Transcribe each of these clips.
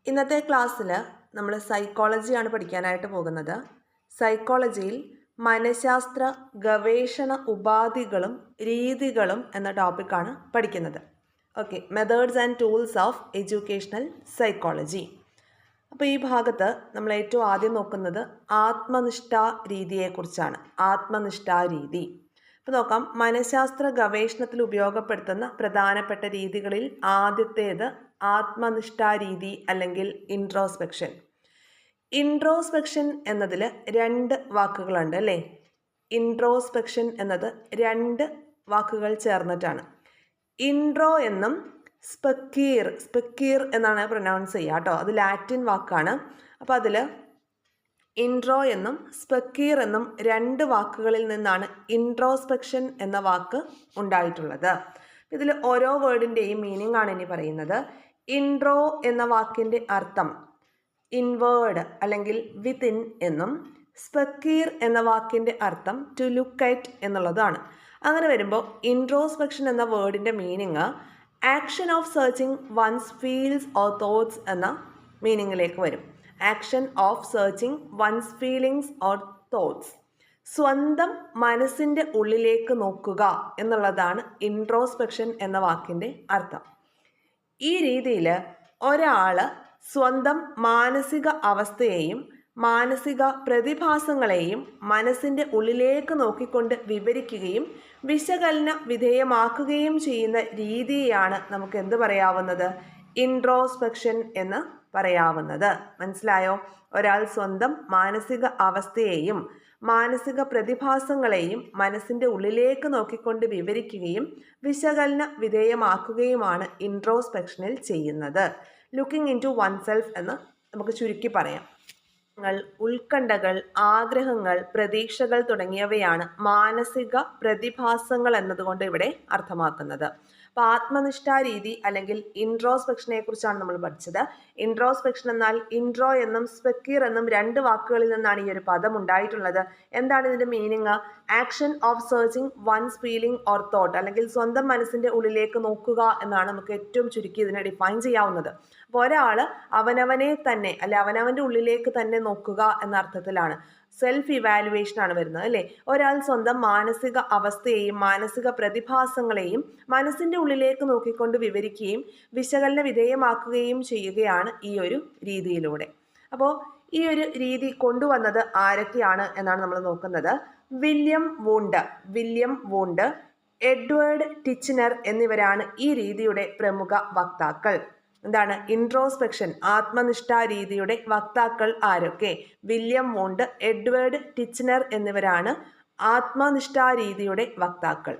ഇന്നത്തെ ക്ലാസ്സിൽ നമ്മൾ സൈക്കോളജിയാണ് പഠിക്കാനായിട്ട് പോകുന്നത്. സൈക്കോളജിയിൽ മനഃശാസ്ത്ര ഗവേഷണ ഉപാധികളും രീതികളും എന്ന ടോപ്പിക്കാണ് പഠിക്കുന്നത്. Okay, methods and tools of educational psychology. അപ്പോൾ ഈ ഭാഗത്ത് നമ്മൾ ഏറ്റവും ആദ്യം നോക്കുന്നത് ആത്മനിഷ്ഠാ രീതിയെക്കുറിച്ചാണ്. ആത്മനിഷ്ഠാ രീതി. അപ്പോൾ നോക്കാം, മനഃശാസ്ത്ര ഗവേഷണത്തിൽ ഉപയോഗപ്പെടുത്തുന്ന പ്രധാനപ്പെട്ട രീതികളിൽ ആദ്യത്തേത് ആത്മനിഷ്ഠാ രീതി അല്ലെങ്കിൽ ഇൻട്രോസ്പെക്ഷൻ. ഇൻട്രോസ്പെക്ഷൻ എന്നതിൽ രണ്ട് വാക്കുകളുണ്ട് അല്ലേ? ഇൻട്രോസ്പെക്ഷൻ എന്നത് രണ്ട് വാക്കുകൾ ചേർന്നിട്ടാണ്. ഇൻട്രോ എന്നും സ്പെക്കീർ എന്നാണ് പ്രൊനൗൺസ് ചെയ്യുക കേട്ടോ. അത് ലാറ്റിൻ വാക്കാണ്. അപ്പോൾ അതിൽ ഇൻട്രോ എന്നും സ്പെക്കീർ എന്നും രണ്ട് വാക്കുകളിൽ നിന്നാണ് ഇൻട്രോസ്പെക്ഷൻ എന്ന വാക്ക് ഉണ്ടായിട്ടുള്ളത്. ഇതിൽ ഓരോ വേർഡിൻ്റെയും മീനിങ് ആണ് ഇനി പറയുന്നത്. ഇൻട്രോ എന്ന വാക്കിൻ്റെ അർത്ഥം ഇൻവേർഡ് അല്ലെങ്കിൽ വിത്തിൻ എന്നും സ്പെക്കീർ എന്ന വാക്കിൻ്റെ അർത്ഥം ടു ലുക്ക് അറ്റ് എന്നുള്ളതാണ്. അങ്ങനെ വരുമ്പോൾ ഇൻട്രോസ്പെക്ഷൻ എന്ന വേർഡിൻ്റെ meaning action of searching one's feels or thoughts എന്ന മീനിങ്ങിലേക്ക് വരും. Action of searching one's feelings or thoughts. സ്വന്തം മനസ്സിൻ്റെ ഉള്ളിലേക്ക് നോക്കുക എന്നുള്ളതാണ് ഇൻട്രോസ്പെക്ഷൻ എന്ന വാക്കിൻ്റെ അർത്ഥം. ഈ രീതിയിൽ ഒരാൾ സ്വന്തം മാനസിക അവസ്ഥയെയും മാനസിക പ്രതിഭാസങ്ങളെയും മനസ്സിൻ്റെ ഉള്ളിലേക്ക് നോക്കിക്കൊണ്ട് വിവരിക്കുകയും വിശകലന വിധേയമാക്കുകയും ചെയ്യുന്ന രീതിയാണ് നമുക്ക് എന്ത് പറയാവുന്നത്? ഇൻട്രോസ്പെക്ഷൻ എന്ന് പറയാവുന്നത്. മനസ്സിലായോ? ഒരാൾ സ്വന്തം മാനസിക അവസ്ഥയെയും മാനസിക പ്രതിഭാസങ്ങളെയും മനസ്സിൻ്റെ ഉള്ളിലേക്ക് നോക്കിക്കൊണ്ട് വിവരിക്കുകയും വിശകലന വിധേയമാക്കുകയുമാണ് ഇൻട്രോസ്പെക്ഷനിൽ ചെയ്യുന്നത്. Looking into oneself എന്ന് നമുക്ക് ചുരുക്കി പറയാം. ഉത്കണ്ഠകൾ, ആഗ്രഹങ്ങൾ, പ്രതീക്ഷകൾ തുടങ്ങിയവയാണ് മാനസിക പ്രതിഭാസങ്ങൾ എന്നതുകൊണ്ട് ഇവിടെ അർത്ഥമാക്കുന്നത്. അപ്പോൾ ആത്മനിഷ്ഠാ രീതി അല്ലെങ്കിൽ ഇൻട്രോസ്പെക്ഷനെ കുറിച്ചാണ് നമ്മൾ പഠിച്ചത്. ഇൻട്രോസ്പെക്ഷൻ എന്നാൽ ഇൻട്രോ എന്നും സ്പെക്കീർ എന്നും രണ്ട് വാക്കുകളിൽ നിന്നാണ് ഈ ഒരു പദം ഉണ്ടായിട്ടുള്ളത്. എന്താണ് ഇതിൻ്റെ meaning? Action of searching one's feeling or thought, അല്ലെങ്കിൽ സ്വന്തം മനസ്സിൻ്റെ ഉള്ളിലേക്ക് നോക്കുക എന്നാണ് നമുക്ക് ഏറ്റവും ചുരുക്കി ഇതിനെ ഡിഫൈൻ ചെയ്യാവുന്നത്. അപ്പോൾ ഒരാൾ അവനവനെ തന്നെ അവനവൻ്റെ ഉള്ളിലേക്ക് തന്നെ നോക്കുക എന്ന അർത്ഥത്തിലാണ്. സെൽഫ് ഇവാലുവേഷൻ ആണ് വരുന്നത് അല്ലേ? ഒരാൾ സ്വന്തം മാനസിക അവസ്ഥയെയും മാനസിക പ്രതിഭാസങ്ങളെയും മനസ്സിൻ്റെ ഉള്ളിലേക്ക് നോക്കിക്കൊണ്ട് വിവരിക്കുകയും വിശകലന വിധേയമാക്കുകയും ചെയ്യുകയാണ് ഈ ഒരു രീതിയിലൂടെ. അപ്പോൾ ഈ ഒരു രീതി കൊണ്ടുവന്നത് ആരൊക്കെയാണ് എന്നാണ് നമ്മൾ നോക്കുന്നത്. വില്യം വൂണ്ട്, എഡ്വേർഡ് ടിച്ച്നർ എന്നിവരാണ് ഈ രീതിയുടെ പ്രമുഖ വക്താക്കൾ. എന്താണ് ഇൻട്രോസ്പെക്ഷൻ, ആത്മനിഷ്ഠാ രീതിയുടെ വക്താക്കൾ ആരൊക്കെ? വില്യം വൂണ്ട്, എഡ്വേർഡ് ടിച്ച്നർ എന്നിവരാണ് ആത്മനിഷ്ഠാ രീതിയുടെ വക്താക്കൾ.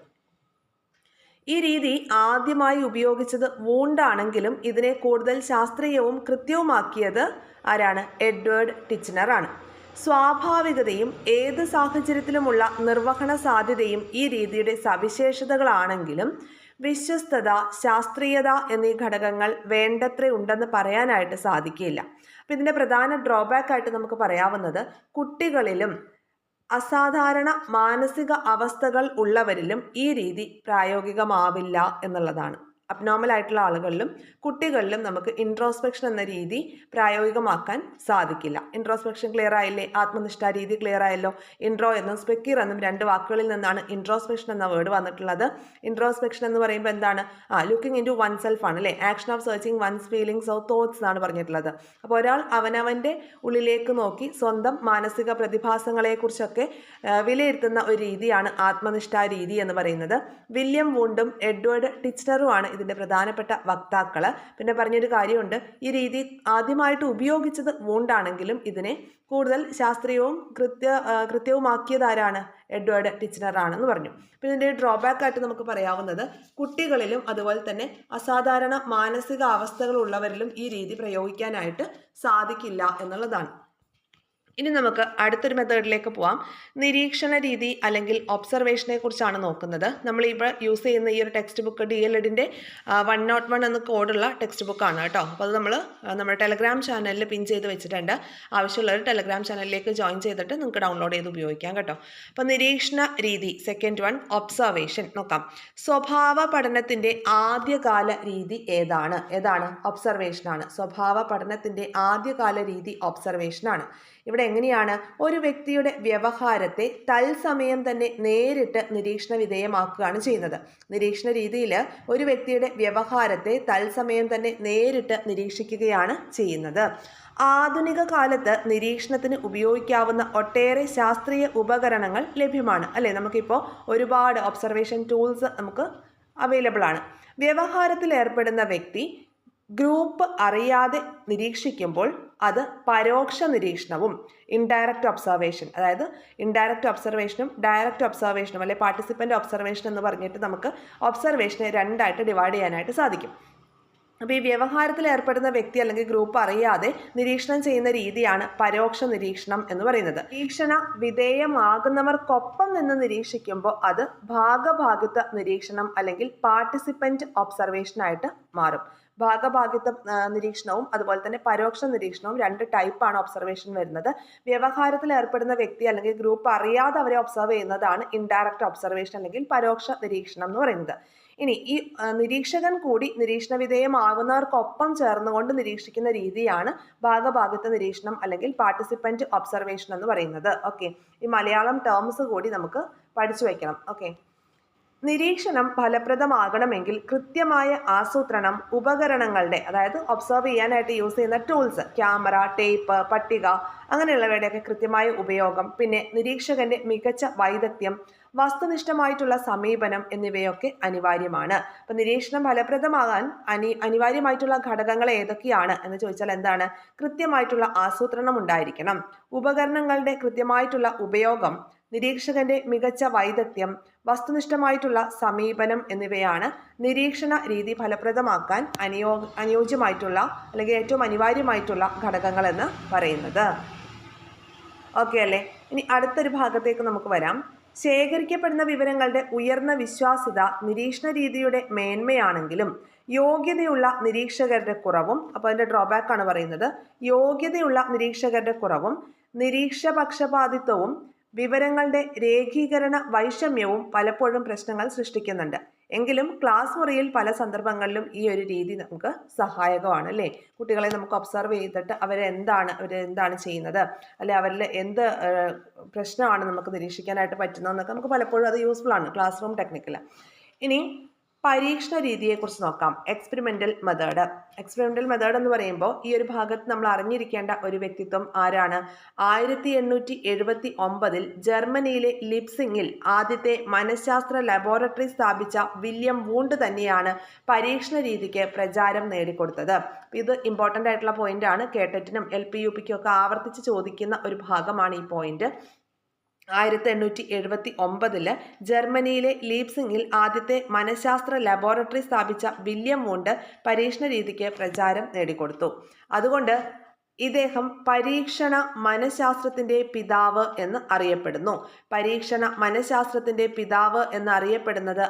ഈ രീതി ആദ്യമായി ഉപയോഗിച്ചത് വൂണ്ടാണെങ്കിലും ഇതിനെ കൂടുതൽ ശാസ്ത്രീയവും കൃത്യവുമാക്കിയത് ആരാണ്? എഡ്വേർഡ് ടിച്ച്നർ ആണ്. സ്വാഭാവികതയും ഏത് സാഹചര്യത്തിലുമുള്ള നിർവഹണ സാധ്യതയും ഈ രീതിയുടെ സവിശേഷതകളാണെങ്കിലും വിശ്വസ്തത, ശാസ്ത്രീയത എന്നീ ഘടകങ്ങൾ വേണ്ടത്ര ഉണ്ടെന്ന് പറയാനായിട്ട് സാധിക്കില്ല. അപ്പം ഇതിൻ്റെ പ്രധാന ഡ്രോബാക്ക് ആയിട്ട് നമുക്ക് പറയാവുന്നത് കുട്ടികളിലും അസാധാരണ മാനസിക അവസ്ഥകൾ ഉള്ളവരിലും ഈ രീതി പ്രായോഗികമാവില്ല എന്നുള്ളതാണ്. അബ്നോർമൽ ആയിട്ടുള്ള ആളുകളിലും കുട്ടികളിലും നമുക്ക് ഇൻട്രോസ്പെക്ഷൻ എന്ന രീതി പ്രായോഗികമാക്കാൻ സാധിക്കില്ല. ഇൻട്രോസ്പെക്ഷൻ ക്ലിയർ ആയില്ലേ? ആത്മനിഷ്ഠാ രീതി ക്ലിയർ ആയല്ലോ? ഇൻട്രോ എന്നും സ്പെക്കീർ എന്നും രണ്ട് വാക്കുകളിൽ നിന്നാണ് ഇൻട്രോസ്പെക്ഷൻ എന്ന വേർഡ് വന്നിട്ടുള്ളത്. ഇൻട്രോസ്പെക്ഷൻ എന്ന് പറയുമ്പോൾ എന്താണ്? Looking into oneself ആണ് അല്ലേ? Action of searching one's feelings or thoughts എന്നാണ് പറഞ്ഞിട്ടുള്ളത്. അപ്പോൾ ഒരാൾ അവനവൻ്റെ ഉള്ളിലേക്ക് നോക്കി സ്വന്തം മാനസിക പ്രതിഭാസങ്ങളെക്കുറിച്ചൊക്കെ വിലയിരുത്തുന്ന ഒരു രീതിയാണ് ആത്മനിഷ്ഠാ രീതി എന്ന് പറയുന്നത്. വില്യം വൂണ്ടും എഡ്വേർഡ് ടിച്ച്നറുമാണ് ഇതിൻ്റെ പ്രധാനപ്പെട്ട വക്താക്കൾ. പിന്നെ പറഞ്ഞൊരു കാര്യമുണ്ട്, ഈ രീതി ആദ്യമായിട്ട് ഉപയോഗിച്ചത് വൂണ്ടാണെങ്കിലും ഇതിനെ കൂടുതൽ ശാസ്ത്രീയവും കൃത്യവുമാക്കിയത് ആരാണ്? എഡ്വേർഡ് ടിച്ച്നർ ആണെന്ന് പറഞ്ഞു. പിന്നെ ഇതിൻ്റെ ഡ്രോബാക്ക് ആയിട്ട് നമുക്ക് പറയാവുന്നത് കുട്ടികളിലും അതുപോലെ തന്നെ അസാധാരണ മാനസിക അവസ്ഥകൾ ഉള്ളവരിലും ഈ രീതി പ്രയോഗിക്കാനായിട്ട് സാധിക്കില്ല എന്നുള്ളതാണ്. ഇനി നമുക്ക് അടുത്തൊരു മെത്തേഡിലേക്ക് പോവാം. നിരീക്ഷണ രീതി അല്ലെങ്കിൽ ഒബ്സർവേഷനെ കുറിച്ചാണ് നോക്കുന്നത്. നമ്മളിപ്പോൾ യൂസ് ചെയ്യുന്ന ഈ ഒരു ടെക്സ്റ്റ് ബുക്ക് DLEDൻ്റെ 101 എന്ന കോഡുള്ള ടെക്സ്റ്റ് ബുക്കാണ് കേട്ടോ. അപ്പോൾ അത് നമ്മൾ നമ്മുടെ ടെലഗ്രാം ചാനലിൽ പിൻ ചെയ്ത് വെച്ചിട്ടുണ്ട്. ആവശ്യമുള്ളവർ ടെലഗ്രാം ചാനലിലേക്ക് ജോയിൻ ചെയ്തിട്ട് നിങ്ങൾക്ക് ഡൗൺലോഡ് ചെയ്ത് ഉപയോഗിക്കാം കേട്ടോ. അപ്പോൾ നിരീക്ഷണ രീതി സെക്കൻഡ് വൺ ഒബ്സർവേഷൻ നോക്കാം. സ്വഭാവ പഠനത്തിൻ്റെ ആദ്യകാല രീതി ഏതാണ്? ഒബ്സർവേഷനാണ്. സ്വഭാവ പഠനത്തിൻ്റെ ആദ്യകാല രീതി ഒബ്സർവേഷനാണ്. ഇവിടെ എങ്ങനെയാണ് ഒരു വ്യക്തിയുടെ വ്യവഹാരത്തെ തത്സമയം തന്നെ നേരിട്ട് നിരീക്ഷണ വിധേയമാക്കുകയാണ് ചെയ്യുന്നത്. നിരീക്ഷണ രീതിയിൽ ഒരു വ്യക്തിയുടെ വ്യവഹാരത്തെ തത്സമയം തന്നെ നേരിട്ട് നിരീക്ഷിക്കുകയാണ് ചെയ്യുന്നത്. ആധുനിക കാലത്ത് നിരീക്ഷണത്തിന് ഉപയോഗിക്കാവുന്ന ഒട്ടേറെ ശാസ്ത്രീയ ഉപകരണങ്ങൾ ലഭ്യമാണ് അല്ലേ? നമുക്കിപ്പോൾ ഒരുപാട് ഒബ്സർവേഷൻ ടൂൾസ് നമുക്ക് അവൈലബിൾ ആണ്. വ്യവഹാരത്തിൽ ഏർപ്പെടുന്ന വ്യക്തി ഗ്രൂപ്പ് അറിയാതെ നിരീക്ഷിക്കുമ്പോൾ അത് പരോക്ഷ നിരീക്ഷണവും ഇൻഡയറക്റ്റ് ഒബ്സർവേഷൻ, അതായത് ഇൻഡയറക്റ്റ് ഒബ്സർവേഷനും ഡയറക്റ്റ് ഒബ്സർവേഷനും അല്ലെ പാർട്ടിസിപ്പൻ്റ് ഒബ്സർവേഷൻ എന്ന് പറഞ്ഞിട്ട് നമുക്ക് ഒബ്സർവേഷനെ രണ്ടായിട്ട് ഡിവൈഡ് ചെയ്യാനായിട്ട് സാധിക്കും. അപ്പോൾ ഈ വ്യവഹാരത്തിൽ ഏർപ്പെടുന്ന വ്യക്തി അല്ലെങ്കിൽ ഗ്രൂപ്പ് അറിയാതെ നിരീക്ഷണം ചെയ്യുന്ന രീതിയാണ് പരോക്ഷ നിരീക്ഷണം എന്ന് പറയുന്നത്. നിരീക്ഷണ വിധേയമാകുന്നവർക്കൊപ്പം നിന്ന് നിരീക്ഷിക്കുമ്പോൾ അത് ഭാഗഭാഗിത്വ നിരീക്ഷണം അല്ലെങ്കിൽ പാർട്ടിസിപ്പൻ്റ് ഒബ്സർവേഷൻ ആയിട്ട് മാറും. ഭാഗഭാഗിത്വ നിരീക്ഷണവും അതുപോലെ തന്നെ പരോക്ഷ നിരീക്ഷണവും രണ്ട് ടൈപ്പാണ് ഒബ്സർവേഷൻ വരുന്നത്. വ്യവഹാരത്തിൽ ഏർപ്പെടുന്ന വ്യക്തി അല്ലെങ്കിൽ ഗ്രൂപ്പ് അറിയാതെ അവരെ ഒബ്സർവ് ചെയ്യുന്നതാണ് ഇൻഡയറക്റ്റ് ഒബ്സർവേഷൻ അല്ലെങ്കിൽ പരോക്ഷ നിരീക്ഷണം എന്ന് പറയുന്നത്. ഇനി ഈ നിരീക്ഷകൻ കൂടി നിരീക്ഷണ വിധേയമാകുന്നവർക്കൊപ്പം ചേർന്നുകൊണ്ട് നിരീക്ഷിക്കുന്ന രീതിയാണ് ഭാഗഭാഗിത്വ നിരീക്ഷണം അല്ലെങ്കിൽ പാർട്ടിസിപ്പൻ്റ് ഒബ്സർവേഷൻ എന്ന് പറയുന്നത്. ഓക്കെ, ഈ മലയാളം ടേംസ് കൂടി നമുക്ക് പഠിച്ചു വയ്ക്കണം. ഓക്കെ, നിരീക്ഷണം ഫലപ്രദമാകണമെങ്കിൽ കൃത്യമായ ആസൂത്രണം, ഉപകരണങ്ങളുടെ അതായത് ഒബ്സർവ് ചെയ്യാനായിട്ട് യൂസ് ചെയ്യുന്ന ടൂൾസ്, ക്യാമറ, ടേപ്പ്, പട്ടിക അങ്ങനെയുള്ളവയുടെയൊക്കെ കൃത്യമായ ഉപയോഗം, പിന്നെ നിരീക്ഷകന്റെ മികച്ച വൈദഗ്ധ്യം, വസ്തുനിഷ്ഠമായിട്ടുള്ള സമീപനം എന്നിവയൊക്കെ അനിവാര്യമാണ്. അപ്പം നിരീക്ഷണം ഫലപ്രദമാകാൻ അനിവാര്യമായിട്ടുള്ള ഘടകങ്ങൾ ഏതൊക്കെയാണ് എന്ന് ചോദിച്ചാൽ എന്താണ്? കൃത്യമായിട്ടുള്ള ആസൂത്രണം ഉണ്ടായിരിക്കണം, ഉപകരണങ്ങളുടെ കൃത്യമായിട്ടുള്ള ഉപയോഗം, നിരീക്ഷകന്റെ മികച്ച വൈദഗ്ധ്യം, വസ്തുനിഷ്ഠമായിട്ടുള്ള സമീപനം എന്നിവയാണ് നിരീക്ഷണ രീതി ഫലപ്രദമാക്കാൻ അനുയോജ്യമായിട്ടുള്ള അല്ലെങ്കിൽ ഏറ്റവും അനിവാര്യമായിട്ടുള്ള ഘടകങ്ങൾ എന്ന് പറയുന്നത്. ഓക്കെ അല്ലേ? ഇനി അടുത്തൊരു ഭാഗത്തേക്ക് നമുക്ക് വരാം. ശേഖരിക്കപ്പെടുന്ന വിവരങ്ങളുടെ ഉയർന്ന വിശ്വാസ്യത നിരീക്ഷണ രീതിയുടെ മേന്മയാണെങ്കിലും യോഗ്യതയുള്ള നിരീക്ഷകരുടെ കുറവും, അപ്പോൾ അതിൻ്റെ ഡ്രോബാക്ക് ആണ് പറയുന്നത്, യോഗ്യതയുള്ള നിരീക്ഷകരുടെ കുറവും നിരീക്ഷപക്ഷപാതിത്വവും വിവരങ്ങളുടെ രേഖീകരണ വൈഷമ്യവും പലപ്പോഴും പ്രശ്നങ്ങൾ സൃഷ്ടിക്കുന്നുണ്ട്. എങ്കിലും ക്ലാസ് മുറിയിൽ പല സന്ദർഭങ്ങളിലും ഈ ഒരു രീതി നമുക്ക് സഹായകമാണ് അല്ലേ? കുട്ടികളെ നമുക്ക് ഒബ്സർവ് ചെയ്തിട്ട് അവരെന്താണ് ചെയ്യുന്നത്, അല്ലെ അവരിൽ എന്ത് പ്രശ്നമാണ് നമുക്ക് നിരീക്ഷിക്കാനായിട്ട് പറ്റുന്നതെന്നൊക്കെ നമുക്ക് പലപ്പോഴും അത് യൂസ്ഫുൾ ആണ് ക്ലാസ് റൂം ടെക്നിക്കിൽ. ഇനി പരീക്ഷണ രീതിയെക്കുറിച്ച് നോക്കാം. എക്സ്പെരിമെൻ്റൽ മെത്തേഡ് എന്ന് പറയുമ്പോൾ ഈ ഒരു ഭാഗത്ത് നമ്മൾ അറിഞ്ഞിരിക്കേണ്ട ഒരു വ്യക്തിത്വം ആരാണ്? 1879 ജർമ്മനിയിലെ ലിപ്സിങ്ങിൽ ആദ്യത്തെ മനഃശാസ്ത്ര ലബോറട്ടറി സ്ഥാപിച്ച വില്യം വൂണ്ട് തന്നെയാണ് പരീക്ഷണ രീതിക്ക് പ്രചാരം നേടിക്കൊടുത്തത്. ഇത് ഇമ്പോർട്ടൻ്റ് ആയിട്ടുള്ള പോയിന്റ് ആണ്. കേട്ടറ്റിനും LP-UPക്കും ഒക്കെ ആവർത്തിച്ച് ചോദിക്കുന്ന ഒരു ഭാഗമാണ് ഈ പോയിന്റ്. 1879 ജർമ്മനിയിലെ ലീപ്സിങ്ങിൽ ആദ്യത്തെ മനഃശാസ്ത്ര ലബോറട്ടറി സ്ഥാപിച്ച വില്യം വൂണ്ട് പരീക്ഷണ രീതിക്ക് പ്രചാരം നേടിക്കൊടുത്തു. അതുകൊണ്ട് ഇദ്ദേഹം പരീക്ഷണ മനഃശാസ്ത്രത്തിന്റെ പിതാവ് എന്ന് അറിയപ്പെടുന്നു. പരീക്ഷണ മനഃശാസ്ത്രത്തിന്റെ പിതാവ് എന്ന് അറിയപ്പെടുന്നത്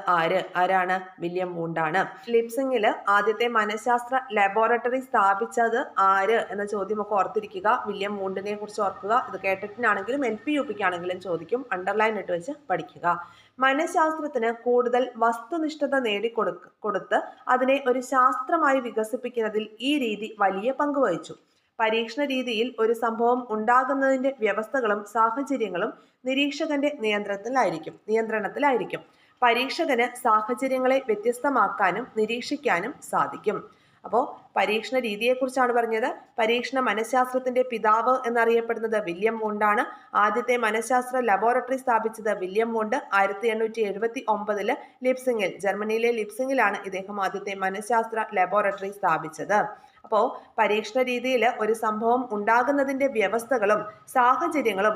ആരാണ്? വില്യം വൂണ്ടാണ്. ലിപ്സിങ്ങിൽ ആദ്യത്തെ മനഃശാസ്ത്ര ലബോറട്ടറി സ്ഥാപിച്ചത് ആര് എന്ന ചോദ്യമൊക്കെ ഓർത്തിരിക്കുക. വില്യം വൂണ്ടിനെ കുറിച്ച് ഓർക്കുക. ഇത് കേട്ടറ്റിനാണെങ്കിലും LP-UPക്കാണെങ്കിലും ചോദിക്കും. അണ്ടർലൈൻ ഇട്ട് വെച്ച് പഠിക്കുക. മനഃശാസ്ത്രത്തിന് കൂടുതൽ വസ്തുനിഷ്ഠത നേടിക്കൊടുത്ത് അതിനെ ഒരു ശാസ്ത്രമായി വികസിപ്പിക്കുന്നതിൽ ഈ രീതി വലിയ പങ്ക് വഹിച്ചു. പരീക്ഷണ രീതിയിൽ ഒരു സംഭവം ഉണ്ടാകുന്നതിൻ്റെ വ്യവസ്ഥകളും സാഹചര്യങ്ങളും നിരീക്ഷകന്റെ നിയന്ത്രണത്തിലായിരിക്കും. പരീക്ഷകന് സാഹചര്യങ്ങളെ വ്യത്യസ്തമാക്കാനും നിരീക്ഷിക്കാനും സാധിക്കും. അപ്പോൾ പരീക്ഷണ രീതിയെക്കുറിച്ചാണ് പറഞ്ഞത്. പരീക്ഷണ മനഃശാസ്ത്രത്തിന്റെ പിതാവ് എന്നറിയപ്പെടുന്നത് വില്യം വൂണ്ടാണ്. ആദ്യത്തെ മനഃശാസ്ത്ര ലബോറട്ടറി സ്ഥാപിച്ചത് വില്യം വൂണ്ട് 1879 ലിപ്സിങ്ങിൽ, ജർമ്മനിയിലെ ലിപ്സിങ്ങിലാണ് ഇദ്ദേഹം ആദ്യത്തെ മനഃശാസ്ത്ര ലബോറട്ടറി സ്ഥാപിച്ചത്. അപ്പോൾ പരീക്ഷണ രീതിയിൽ ഒരു സംഭവം ഉണ്ടാകുന്നതിൻ്റെ വ്യവസ്ഥകളും സാഹചര്യങ്ങളും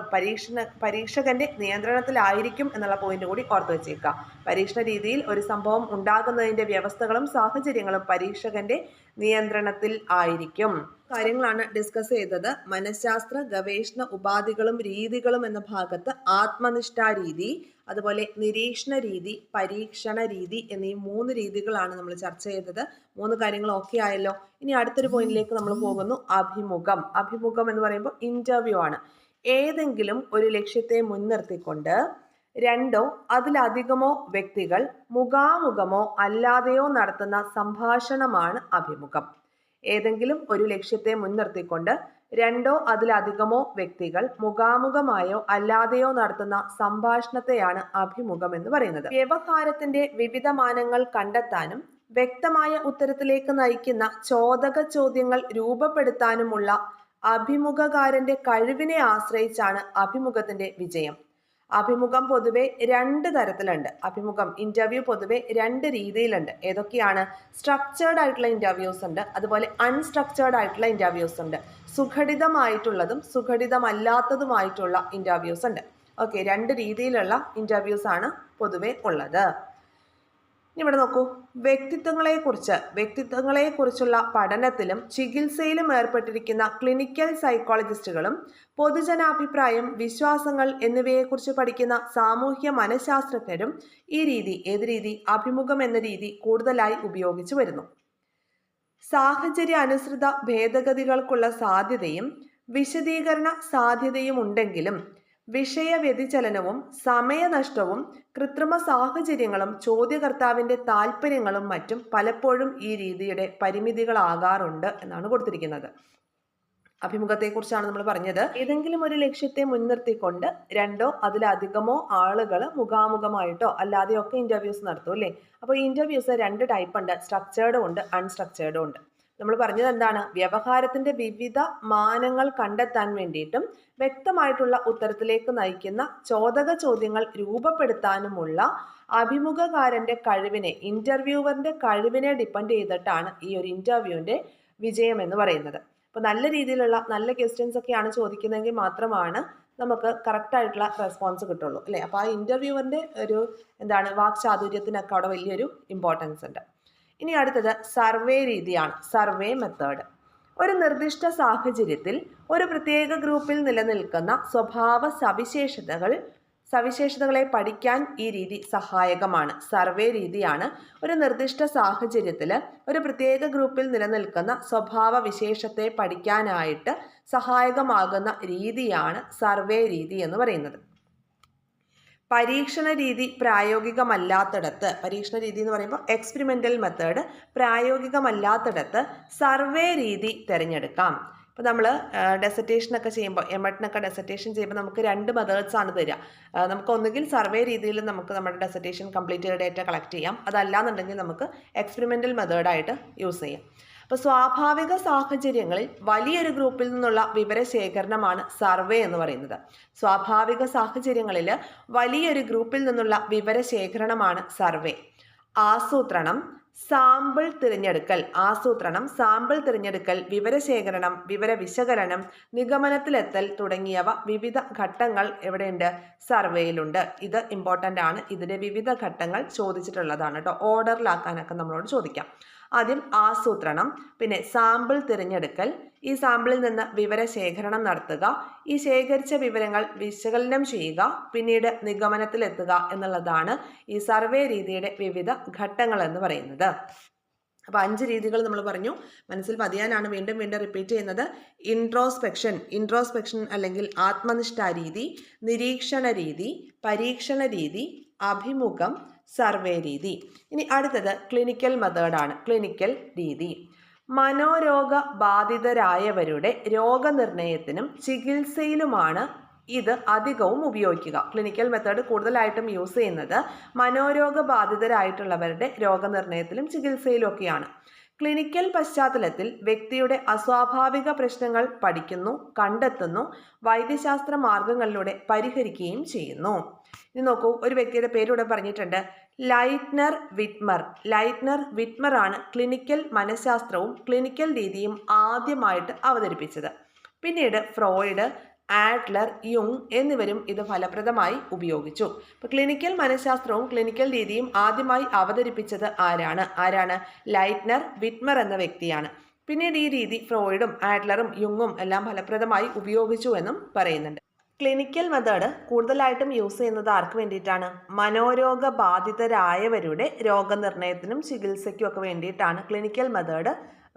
പരീക്ഷകന്റെ നിയന്ത്രണത്തിലായിരിക്കും എന്നുള്ള പോയിന്റ് കൂടി ഓർത്തു വെച്ചേക്കുക. പരീക്ഷണ രീതിയിൽ ഒരു സംഭവം ഉണ്ടാകുന്നതിൻ്റെ വ്യവസ്ഥകളും സാഹചര്യങ്ങളും പരീക്ഷകന്റെ നിയന്ത്രണത്തിൽ ആയിരിക്കും. കാര്യങ്ങളാണ് ഡിസ്കസ് ചെയ്തത്. മനഃശാസ്ത്ര ഗവേഷണ ഉപാധികളും രീതികളും എന്ന ഭാഗത്ത് ആത്മനിഷ്ഠാ രീതി, അതുപോലെ നിരീക്ഷണ രീതി, പരീക്ഷണ രീതി എന്നീ 3 രീതികളാണ് നമ്മൾ ചർച്ച ചെയ്തത്. 3 കാര്യങ്ങൾ ഓക്കെ ആയല്ലോ. ഇനി അടുത്തൊരു പോയിന്റിലേക്ക് നമ്മൾ പോകുന്നു. അഭിമുഖം. അഭിമുഖം എന്ന് പറയുമ്പോൾ ഇന്റർവ്യൂ ആണ്. ഏതെങ്കിലും ഒരു ലക്ഷ്യത്തെ മുൻനിർത്തിക്കൊണ്ട് 2 അതിലധികമോ വ്യക്തികൾ മുഖാമുഖമോ അല്ലാതെയോ നടത്തുന്ന സംഭാഷണമാണ് അഭിമുഖം. ഏതെങ്കിലും ഒരു ലക്ഷ്യത്തെ മുൻനിർത്തിക്കൊണ്ട് 2 അതിലധികമോ വ്യക്തികൾ മുഖാമുഖമായോ അല്ലാതെയോ നടത്തുന്ന സംഭാഷണത്തെയാണ് അഭിമുഖം എന്ന് പറയുന്നത്. വ്യവഹാരത്തിന്റെ വിവിധ മാനങ്ങൾ കണ്ടെത്താനും വ്യക്തമായ ഉത്തരത്തിലേക്ക് നയിക്കുന്ന ചോദക ചോദ്യങ്ങൾ രൂപപ്പെടുത്താനുമുള്ള അഭിമുഖകാരന്റെ കഴിവിനെ ആശ്രയിച്ചാണ് അഭിമുഖത്തിന്റെ വിജയം. അഭിമുഖം പൊതുവെ 2 തരത്തിലുണ്ട്. അഭിമുഖം ഇന്റർവ്യൂ പൊതുവെ 2 രീതിയിലുണ്ട്. ഏതൊക്കെയാണ്? സ്ട്രക്ചേർഡ് ആയിട്ടുള്ള ഇന്റർവ്യൂസ് ഉണ്ട്, അതുപോലെ അൺസ്ട്രക്ചേർഡ് ആയിട്ടുള്ള ഇന്റർവ്യൂസ് ഉണ്ട്. സുഘടിതമായിട്ടുള്ളതും സുഘടിതമല്ലാത്തതുമായിട്ടുള്ള ഇന്റർവ്യൂസ് ഉണ്ട്. ഓക്കെ, 2 രീതിയിലുള്ള ഇന്റർവ്യൂസ് ആണ് പൊതുവെ ഉള്ളത്. ഇവിടെ നോക്കൂ, വ്യക്തിത്വങ്ങളെക്കുറിച്ചുള്ള പഠനത്തിലും ചികിത്സയിലും ഏർപ്പെട്ടിരിക്കുന്ന ക്ലിനിക്കൽ സൈക്കോളജിസ്റ്റുകളും പൊതുജനാഭിപ്രായം, വിശ്വാസങ്ങൾ എന്നിവയെക്കുറിച്ച് പഠിക്കുന്ന സാമൂഹ്യ മനഃശാസ്ത്രജ്ഞരും ഈ രീതി, ഏത് രീതി? അഭിമുഖം എന്ന രീതി കൂടുതലായി ഉപയോഗിച്ചു വരുന്നു. സാഹചര്യ അനുസൃത ഭേദഗതികൾക്കുള്ള സാധ്യതയും വിശദീകരണ സാധ്യതയും ഉണ്ടെങ്കിലും വിഷയ വ്യതിചലനവും സമയനഷ്ടവും കൃത്രിമ സാഹചര്യങ്ങളും ചോദ്യകർത്താവിന്റെ താല്പര്യങ്ങളും മറ്റും പലപ്പോഴും ഈ രീതിയുടെ പരിമിതികളാകാറുണ്ട് എന്നാണ് കൊടുത്തിരിക്കുന്നത്. അഭിമുഖത്തെക്കുറിച്ചാണ് നമ്മൾ പറഞ്ഞത്. ഏതെങ്കിലും ഒരു ലക്ഷ്യത്തെ മുൻനിർത്തിക്കൊണ്ട് 2 അതിലധികമോ ആളുകൾ മുഖാമുഖമായിട്ടോ അല്ലാതെയോ ഒക്കെ ഇന്റർവ്യൂസ് നടത്തും അല്ലേ? അപ്പോൾ ഇന്റർവ്യൂസ് 2 ടൈപ്പ് ഉണ്ട്. സ്ട്രക്ചേർഡും ഉണ്ട്, അൺസ്ട്രക്ചേർഡും ഉണ്ട്. നമ്മൾ പറഞ്ഞത് എന്താണ്? വ്യവഹാരത്തിന്റെ വിവിധ മാനങ്ങൾ കണ്ടെത്താൻ വേണ്ടിയിട്ടും വ്യക്തമായിട്ടുള്ള ഉത്തരത്തിലേക്ക് നയിക്കുന്ന ചോദക ചോദ്യങ്ങൾ രൂപപ്പെടുത്താനുമുള്ള അഭിമുഖകാരന്റെ കഴിവിനെ, ഇന്റർവ്യൂവറിന്റെ കഴിവിനെ ഡിപ്പെൻഡ് ചെയ്തിട്ടാണ് ഈ ഒരു ഇന്റർവ്യൂവിന്റെ വിജയം എന്ന് പറയുന്നത്. അപ്പോൾ നല്ല രീതിയിലുള്ള നല്ല ക്വസ്റ്റ്യൻസ് ഒക്കെയാണ് ചോദിക്കുന്നതെങ്കിൽ മാത്രമാണ് നമുക്ക് കറക്റ്റ് ആയിട്ടുള്ള റെസ്പോൺസ് കിട്ടുള്ളൂ അല്ലേ? അപ്പോൾ ആ ഇന്റർവ്യൂവറിന്റെ ഒരു വാക്ചാതുര്യത്തിനൊക്കെ അവിടെ വലിയൊരു ഇമ്പോർട്ടൻസ് ഉണ്ട്. ഇനി അടുത്തത് സർവേ രീതിയാണ്, സർവേ മെത്തേഡ്. ഒരു നിർദ്ദിഷ്ട സാഹചര്യത്തിൽ ഒരു പ്രത്യേക ഗ്രൂപ്പിൽ നിലനിൽക്കുന്ന സ്വഭാവ സവിശേഷതകളെ പഠിക്കാൻ ഈ രീതി സഹായകമാണ്. സർവേ രീതിയാണ് ഒരു നിർദ്ദിഷ്ട സാഹചര്യത്തിൽ ഒരു പ്രത്യേക ഗ്രൂപ്പിൽ നിലനിൽക്കുന്ന സ്വഭാവ വിശേഷത്തെ പഠിക്കാനായിട്ട് സഹായകമാകുന്ന രീതിയാണ് സർവേ രീതി എന്ന് പറയുന്നത്. പരീക്ഷണ രീതി പ്രായോഗികമല്ലാത്തിടത്ത്, പരീക്ഷണ രീതി എന്ന് പറയുമ്പോൾ എക്സ്പെരിമെൻ്റൽ മെത്തേഡ് പ്രായോഗികമല്ലാത്തിടത്ത് സർവേ രീതി തിരഞ്ഞെടുക്കാം. ഇപ്പോൾ നമ്മൾ ഡെസർട്ടേഷനൊക്കെ ചെയ്യുമ്പോൾ, എമട്ടിനൊക്കെ ഡെസർട്ടേഷൻ ചെയ്യുമ്പോൾ നമുക്ക് 2 മെത്തേഡ്സ് ആണ് തരിക. നമുക്ക് ഒന്നുകിൽ സർവേ രീതിയിൽ നമുക്ക് നമ്മുടെ ഡെസർട്ടേഷൻ കംപ്ലീറ്റ് ചെയ്ത ഡേറ്റ കളക്ട് ചെയ്യാം, അതല്ലാന്നുണ്ടെങ്കിൽ നമുക്ക് എക്സ്പെരിമെൻ്റൽ മെത്തേഡായിട്ട് യൂസ് ചെയ്യാം. അപ്പോൾ സ്വാഭാവിക സാഹചര്യങ്ങളിൽ വലിയൊരു ഗ്രൂപ്പിൽ നിന്നുള്ള വിവരശേഖരണമാണ് സർവേ എന്ന് പറയുന്നത്. സ്വാഭാവിക സാഹചര്യങ്ങളിൽ വലിയൊരു ഗ്രൂപ്പിൽ നിന്നുള്ള വിവരശേഖരണമാണ് സർവേ. ആസൂത്രണം, സാമ്പിൾ തിരഞ്ഞെടുക്കൽ, വിവരശേഖരണം, വിവരവിശകലനം, നിഗമനത്തിലെത്തൽ തുടങ്ങിയവ വിവിധ ഘട്ടങ്ങൾ എവിടെയുണ്ട്? സർവേയിലുണ്ട്. ഇത് ഇമ്പോർട്ടൻ്റ് ആണ്. ഇതിൻ്റെ വിവിധ ഘട്ടങ്ങൾ ചോദിച്ചിട്ടുള്ളതാണ് കേട്ടോ. ഓർഡറിലാക്കാനൊക്കെ നമ്മളോട് ചോദിക്കാം. ആദ്യം ആസൂത്രണം, പിന്നെ സാമ്പിൾ തിരഞ്ഞെടുക്കൽ, ഈ സാമ്പിളിൽ നിന്ന് വിവരശേഖരണം നടത്തുക, ഈ ശേഖരിച്ച വിവരങ്ങൾ വിശകലനം ചെയ്യുക, പിന്നീട് നിഗമനത്തിലെത്തുക എന്നുള്ളതാണ് ഈ സർവേ രീതിയുടെ വിവിധ ഘട്ടങ്ങൾ എന്ന് പറയുന്നത്. അപ്പോൾ 5 രീതികൾ നമ്മൾ പറഞ്ഞു. മനസ്സിൽ പതിയാനാണ് വീണ്ടും റിപ്പീറ്റ് ചെയ്യുന്നത്. ഇൻട്രോസ്പെക്ഷൻ അല്ലെങ്കിൽ ആത്മനിഷ്ഠാ രീതി, നിരീക്ഷണ രീതി, പരീക്ഷണ രീതി, അഭിമുഖം, സർവേ രീതി. ഇനി അടുത്തത് ക്ലിനിക്കൽ മെത്തേഡാണ്, ക്ലിനിക്കൽ രീതി. മനോരോഗ ബാധിതരായവരുടെ രോഗനിർണയത്തിനും ചികിത്സയിലുമാണ് ഇത് അധികവും ഉപയോഗിക്കുക. ക്ലിനിക്കൽ മെത്തേഡ് കൂടുതലായിട്ടും യൂസ് ചെയ്യുന്നത് മനോരോഗ ബാധിതരായിട്ടുള്ളവരുടെ രോഗനിർണയത്തിലും ചികിത്സയിലും ഒക്കെയാണ്. ക്ലിനിക്കൽ പശ്ചാത്തലത്തിൽ വ്യക്തിയുടെ അസ്വാഭാവിക പ്രശ്നങ്ങൾ പഠിക്കുന്നു, കണ്ടെത്തുന്നു, വൈദ്യശാസ്ത്ര മാർഗങ്ങളിലൂടെ പരിഹരിക്കുകയും ചെയ്യുന്നു. ഇനി നോക്കൂ, ഒരു വ്യക്തിയുടെ പേരിവിടെ പറഞ്ഞിട്ടുണ്ട്, ലൈറ്റ്നർ വിറ്റ്മർ ആണ് ക്ലിനിക്കൽ മനഃശാസ്ത്രവും ക്ലിനിക്കൽ രീതിയും ആദ്യമായിട്ട് അവതരിപ്പിച്ചത്. പിന്നീട് ഫ്രോയിഡ്, ആഡ്ലർ, യുങ് എന്നിവരും ഇത് ഫലപ്രദമായി ഉപയോഗിച്ചു. ഇപ്പോൾ ക്ലിനിക്കൽ മനഃശാസ്ത്രവും ക്ലിനിക്കൽ രീതിയും ആദ്യമായി അവതരിപ്പിച്ചത് ആരാണ്? ലൈറ്റ്നർ വിറ്റ്മർ എന്ന വ്യക്തിയാണ്. പിന്നീട് ഈ രീതി ഫ്രോയിഡും ആഡ്ലറും യുങ്ങും എല്ലാം ഫലപ്രദമായി ഉപയോഗിച്ചു എന്നും പറയുന്നുണ്ട്. ക്ലിനിക്കൽ മെത്തേഡ് കൂടുതലായിട്ടും യൂസ് ചെയ്യുന്നത് ആർക്ക് വേണ്ടിയിട്ടാണ്? മനോരോഗ ബാധിതരായവരുടെ രോഗനിർണയത്തിനും ചികിത്സയ്ക്കും ഒക്കെ വേണ്ടിയിട്ടാണ് ക്ലിനിക്കൽ മെത്തേഡ്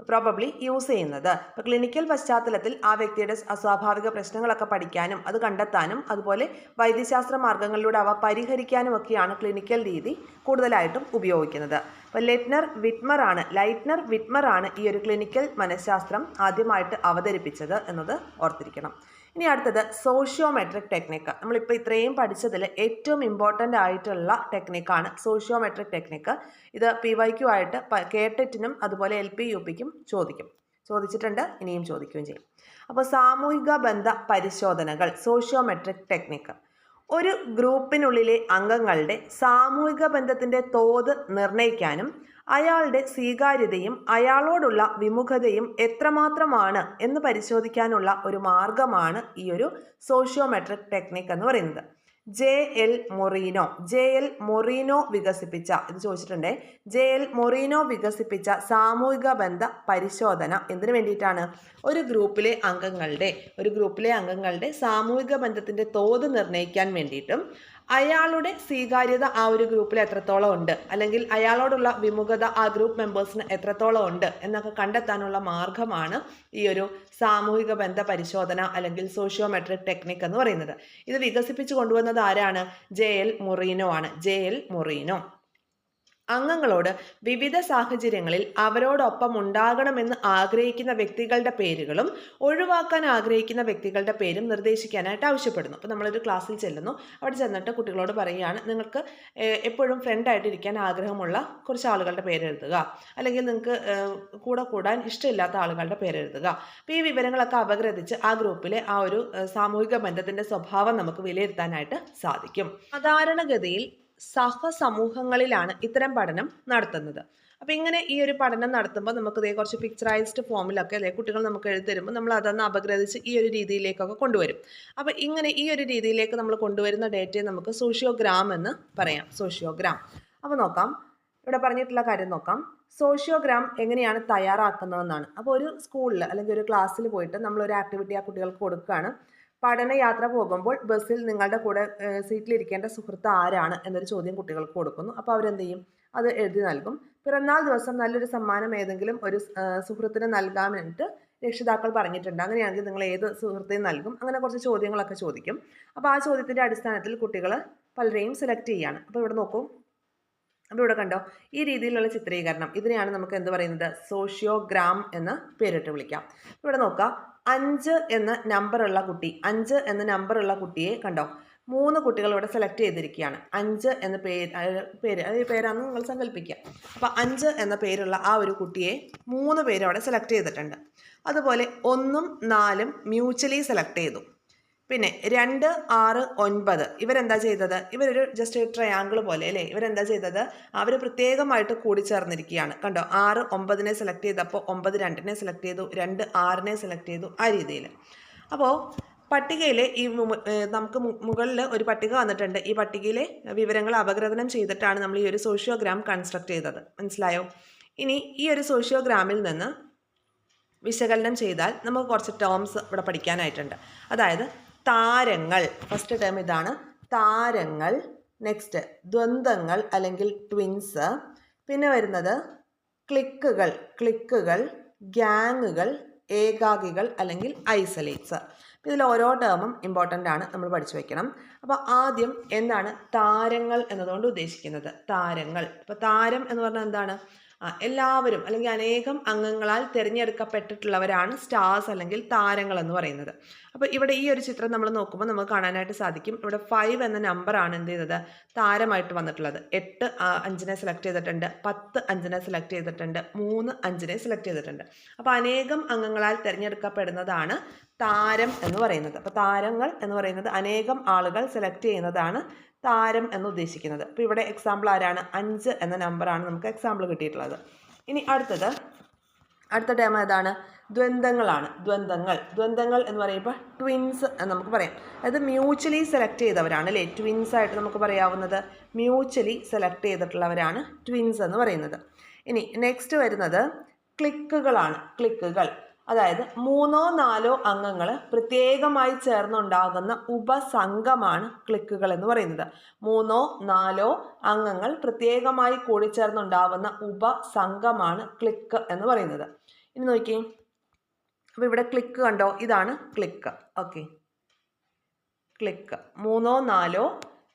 പ്രോബബ്ലി യൂസ് ചെയ്യുന്നത്. അപ്പോൾ ക്ലിനിക്കൽ പശ്ചാത്തലത്തിൽ ആ വ്യക്തിയുടെ അസ്വാഭാവിക പ്രശ്നങ്ങളൊക്കെ പഠിക്കാനും അത് കണ്ടെത്താനും അതുപോലെ വൈദ്യശാസ്ത്ര മാർഗങ്ങളിലൂടെ അവ പരിഹരിക്കാനും ഒക്കെയാണ് ക്ലിനിക്കൽ രീതി കൂടുതലായിട്ടും ഉപയോഗിക്കുന്നത്. അപ്പോൾ ലൈറ്റ്നർ വിറ്റ്മർ ആണ് ഈ ഒരു ക്ലിനിക്കൽ മനഃശാസ്ത്രം ആദ്യമായിട്ട് അവതരിപ്പിച്ചത് എന്നത് ഓർത്തിരിക്കണം. ഇനി അടുത്തത് സോഷ്യോമെട്രിക് ടെക്നിക്ക്. നമ്മളിപ്പോൾ ഇത്രയും പഠിച്ചതിൽ ഏറ്റവും ഇമ്പോർട്ടൻ്റ് ആയിട്ടുള്ള ടെക്നിക്കാണ് സോഷ്യോമെട്രിക് ടെക്നിക്ക്. ഇത് PYQ ആയിട്ട് കേട്ടറ്റിനും അതുപോലെ LP-UPക്കും ചോദിച്ചിട്ടുണ്ട്, ഇനിയും ചോദിക്കുകയും ചെയ്യും. അപ്പോൾ സാമൂഹിക ബന്ധ പരിശോധനകൾ, സോഷ്യോമെട്രിക് ടെക്നിക്ക്. ഒരു ഗ്രൂപ്പിനുള്ളിലെ അംഗങ്ങളുടെ സാമൂഹിക ബന്ധത്തിൻ്റെ തോത് നിർണ്ണയിക്കാനും അയാളുടെ സ്വീകാര്യതയും അയാളോടുള്ള വിമുഖതയും എത്രമാത്രമാണ് എന്ന് പരിശോധിക്കാനുള്ള ഒരു മാർഗമാണ് ഈ ഒരു സോഷ്യോമെട്രിക് ടെക്നിക്ക് എന്ന് പറയുന്നത്. JL മൊറീനോ വികസിപ്പിച്ച, ഇത് ചോദിച്ചിട്ടുണ്ടേ, JL മൊറീനോ വികസിപ്പിച്ച സാമൂഹിക ബന്ധ പരിശോധന എന്തിനു വേണ്ടിയിട്ടാണ്? ഒരു ഗ്രൂപ്പിലെ അംഗങ്ങളുടെ സാമൂഹിക ബന്ധത്തിൻ്റെ തോത് നിർണ്ണയിക്കാൻ വേണ്ടിയിട്ടും അയാളുടെ സ്വീകാര്യത ആ ഒരു ഗ്രൂപ്പിൽ എത്രത്തോളം ഉണ്ട്, അല്ലെങ്കിൽ അയാളോടുള്ള വിമുഖത ആ ഗ്രൂപ്പ് മെമ്പേഴ്സിന് എത്രത്തോളം ഉണ്ട് എന്നൊക്കെ കണ്ടെത്താനുള്ള മാർഗമാണ് ഈ ഒരു സാമൂഹിക ബന്ധ പരിശോധന അല്ലെങ്കിൽ സോഷ്യോമെട്രിക് ടെക്നിക്ക് എന്ന് പറയുന്നത്. ഇത് വികസിപ്പിച്ചു കൊണ്ടുവന്നത് ആരാണ്? JL Moreno. അംഗങ്ങളോട് വിവിധ സാഹചര്യങ്ങളിൽ അവരോടൊപ്പം ഉണ്ടാകണമെന്ന് ആഗ്രഹിക്കുന്ന വ്യക്തികളുടെ പേരുകളും ഒഴിവാക്കാൻ ആഗ്രഹിക്കുന്ന വ്യക്തികളുടെ പേരും നിർദ്ദേശിക്കാനായിട്ട് ആവശ്യപ്പെടുന്നു. അപ്പോൾ നമ്മളൊരു ക്ലാസ്സിൽ ചെല്ലുന്നു, അവിടെ ചെന്നിട്ട് കുട്ടികളോട് പറയുകയാണ്, നിങ്ങൾക്ക് എപ്പോഴും ഫ്രണ്ടായിട്ടിരിക്കാൻ ആഗ്രഹമുള്ള കുറച്ച് ആളുകളുടെ പേരെഴുതുക, അല്ലെങ്കിൽ നിങ്ങൾക്ക് കൂടെ കൂടാൻ ഇഷ്ടമില്ലാത്ത ആളുകളുടെ പേരെഴുതുക. അപ്പോൾ ഈ വിവരങ്ങളൊക്കെ അപഗ്രഥിച്ച് ആ ഗ്രൂപ്പിലെ ആ ഒരു സാമൂഹിക ബന്ധത്തിൻ്റെ സ്വഭാവം നമുക്ക് വിലയിരുത്താനായിട്ട് സാധിക്കും. സാധാരണഗതിയിൽ സഹസമൂഹങ്ങളിലാണ് ഇത്തരം പഠനം നടത്തുന്നത്. അപ്പോൾ ഇങ്ങനെ ഈ ഒരു പഠനം നടത്തുമ്പോൾ നമുക്ക് ഇതേ കുറച്ച് പിക്ചറൈസ്ഡ് ഫോമിലൊക്കെ അല്ലെ കുട്ടികൾ നമുക്ക് എഴുതി തരുമ്പോൾ നമ്മൾ അതൊന്ന് അപഗ്രഥിച്ച് ഈ ഒരു രീതിയിലേക്കൊക്കെ കൊണ്ടുവരും. അപ്പോൾ ഇങ്ങനെ ഈ ഒരു രീതിയിലേക്ക് നമ്മൾ കൊണ്ടുവരുന്ന ഡേറ്റയെ നമുക്ക് സോഷ്യോഗ്രാം എന്ന് പറയാം. സോഷ്യോഗ്രാം. അപ്പോൾ നോക്കാം, ഇവിടെ പറഞ്ഞിട്ടുള്ള കാര്യം നോക്കാം. സോഷ്യോഗ്രാം എങ്ങനെയാണ് തയ്യാറാക്കുന്നതെന്നാണ്. അപ്പോൾ ഒരു സ്കൂളിൽ അല്ലെങ്കിൽ ഒരു ക്ലാസ്സിൽ പോയിട്ട് നമ്മളൊരു ആക്ടിവിറ്റി ആ കുട്ടികൾക്ക് കൊടുക്കുകയാണ്. പഠനയാത്ര പോകുമ്പോൾ ബസ്സിൽ നിങ്ങളുടെ കൂടെ സീറ്റിലിരിക്കേണ്ട സുഹൃത്ത് ആരാണ് എന്നൊരു ചോദ്യം കുട്ടികൾക്ക് കൊടുക്കുന്നു. അപ്പോൾ അവരെന്ത് ചെയ്യും? അത് എഴുതി നൽകും. പിറന്നാൾ ദിവസം നല്ലൊരു സമ്മാനം ഏതെങ്കിലും ഒരു സുഹൃത്തിന് നൽകാൻ വേണ്ടിയിട്ട് രക്ഷിതാക്കൾ പറഞ്ഞിട്ടുണ്ട്. അങ്ങനെയാണെങ്കിൽ നിങ്ങൾ ഏത് സുഹൃത്തിനും നൽകും? അങ്ങനെ കുറച്ച് ചോദ്യങ്ങളൊക്കെ ചോദിക്കും. അപ്പോൾ ആ ചോദ്യത്തിൻ്റെ അടിസ്ഥാനത്തിൽ കുട്ടികൾ പലരെയും സെലക്ട് ചെയ്യുകയാണ്. അപ്പോൾ ഇവിടെ നോക്കൂ, അപ്പോൾ ഇവിടെ കണ്ടോ, ഈ രീതിയിലുള്ള ചിത്രീകരണം, ഇതിനെയാണ് നമുക്ക് എന്ത് പറയുന്നത്? സോഷ്യോഗ്രാം എന്ന് പേരിട്ട് വിളിക്കാം. ഇവിടെ നോക്കുക, 5 എന്ന നമ്പറുള്ള കുട്ടിയെ കണ്ടോ, 3 കുട്ടികൾ ഇവിടെ സെലക്ട് ചെയ്തിരിക്കുകയാണ്. 5 എന്ന പേരാണെന്ന് നിങ്ങൾ സങ്കല്പിക്കുക. അപ്പോൾ 5 എന്ന പേരുള്ള ആ ഒരു കുട്ടിയെ 3 പേര് അവിടെ സെലക്ട് ചെയ്തിട്ടുണ്ട്. അതുപോലെ 1ഉം 4ഉം മ്യൂച്വലി സെലക്ട് ചെയ്തു. പിന്നെ 2, 6, 9 ഇവരെന്താ ചെയ്തത്? ഇവരൊരു ജസ്റ്റ് ട്രയാങ്കിൾ പോലെ അല്ലേ, ഇവരെന്താ ചെയ്തത്? അവർ പ്രത്യേകമായിട്ട് കൂടിച്ചേർന്നിരിക്കുകയാണ്. കണ്ടോ, 6 9നെ സെലക്ട് ചെയ്തപ്പോൾ 9 2നെ സെലക്ട് ചെയ്തു, 2 6നെ സെലക്ട് ചെയ്തു, ആ രീതിയിൽ. അപ്പോൾ പട്ടികയിലെ ഈ നമുക്ക് മുകളിൽ ഒരു പട്ടിക വന്നിട്ടുണ്ട്. ഈ പട്ടികയിലെ വിവരങ്ങൾ അപഗ്രഥനം ചെയ്തിട്ടാണ് നമ്മൾ ഈ ഒരു സോഷ്യോഗ്രാം കൺസ്ട്രക്ട് ചെയ്തത്. മനസ്സിലായോ? ഇനി ഈ ഒരു സോഷ്യോഗ്രാമിൽ നിന്ന് വിശകലനം ചെയ്താൽ നമുക്ക് കുറച്ച് ടേംസ് ഇവിടെ പഠിക്കാനായിട്ടുണ്ട്. അതായത് താരങ്ങൾ, ഫസ്റ്റ് ടേം ഇതാണ്, താരങ്ങൾ. നെക്സ്റ്റ് ദ്വന്ദ്ങ്ങൾ അല്ലെങ്കിൽ ട്വിൻസ്. പിന്നെ വരുന്നത് ക്ലിക്കുകൾ, ഗ്യാങ്ങുകൾ, ഏകാകികൾ അല്ലെങ്കിൽ ഐസൊലേറ്റ്സ്. ഇതിൽ ഓരോ ടേമും ഇമ്പോർട്ടൻ്റ് ആണ്, നമ്മൾ പഠിച്ചു വയ്ക്കണം. അപ്പോൾ ആദ്യം എന്താണ് താരങ്ങൾ എന്നതുകൊണ്ട് ഉദ്ദേശിക്കുന്നത്? താരങ്ങൾ. അപ്പോൾ താരം എന്ന് പറഞ്ഞാൽ എന്താണ്? എല്ലാവരും അല്ലെങ്കിൽ അനേകം അംഗങ്ങളാൽ തിരഞ്ഞെടുക്കപ്പെട്ടിട്ടുള്ളവരാണ് സ്റ്റാർസ് അല്ലെങ്കിൽ താരങ്ങൾ എന്ന് പറയുന്നത്. അപ്പോൾ ഇവിടെ ഈ ഒരു ചിത്രം നമ്മൾ നോക്കുമ്പോൾ നമുക്ക് കാണാനായിട്ട് സാധിക്കും. ഇവിടെ 5 എന്ന നമ്പറാണ് എന്ത് ചെയ്തത്? താരമായിട്ട് വന്നിട്ടുള്ളത്. 8 5നെ സെലക്ട് ചെയ്തിട്ടുണ്ട്, 10 5നെ സെലക്ട് ചെയ്തിട്ടുണ്ട്, 3 5നെ സെലക്ട് ചെയ്തിട്ടുണ്ട്. അപ്പോൾ അനേകം അംഗങ്ങളാൽ തിരഞ്ഞെടുക്കപ്പെടുന്നതാണ് താരം എന്ന് പറയുന്നത്. അപ്പോൾ താരങ്ങൾ എന്ന് പറയുന്നത് അനേകം ആളുകൾ സെലക്ട് ചെയ്യുന്നതാണ് താരം എന്ന് ഉദ്ദേശിക്കുന്നത്. അപ്പോൾ ഇവിടെ എക്സാമ്പിൾ ആരാണ്? 5 എന്ന നമ്പറാണ് നമുക്ക് എക്സാമ്പിൾ കിട്ടിയിട്ടുള്ളത്. ഇനി അടുത്ത ടേം ഏതാണ്? ദ്വന്ദ്ങ്ങളാണ്. ദ്വന്ദ്ങ്ങൾ എന്ന് പറയുമ്പോൾ ട്വിൻസ് എന്ന് നമുക്ക് പറയാം. അതായത് മ്യൂച്വലി സെലക്ട് ചെയ്തവരാണ് അല്ലേ ട്വിൻസ് ആയിട്ട് നമുക്ക് പറയാവുന്നത്. മ്യൂച്വലി സെലക്ട് ചെയ്തിട്ടുള്ളവരാണ് ട്വിൻസ് എന്ന് പറയുന്നത്. ഇനി നെക്സ്റ്റ് വരുന്നത് ക്ലിക്കുകളാണ്. ക്ലിക്കുകൾ അതായത് 3-4 അംഗങ്ങൾ പ്രത്യേകമായി ചേർന്നുണ്ടാകുന്ന ഉപസംഘമാണ് ക്ലിക്കുകൾ എന്ന് പറയുന്നത്. 3-4 അംഗങ്ങൾ പ്രത്യേകമായി കൂടിച്ചേർന്നുണ്ടാകുന്ന ഉപസംഘമാണ് ക്ലിക്ക് എന്ന് പറയുന്നത്. ഇനി നോക്കിയേ, അപ്പോൾ ഇവിടെ ക്ലിക്ക് കണ്ടോ, ഇതാണ് ക്ലിക്ക്. ഓക്കെ, ക്ലിക്ക് 3-4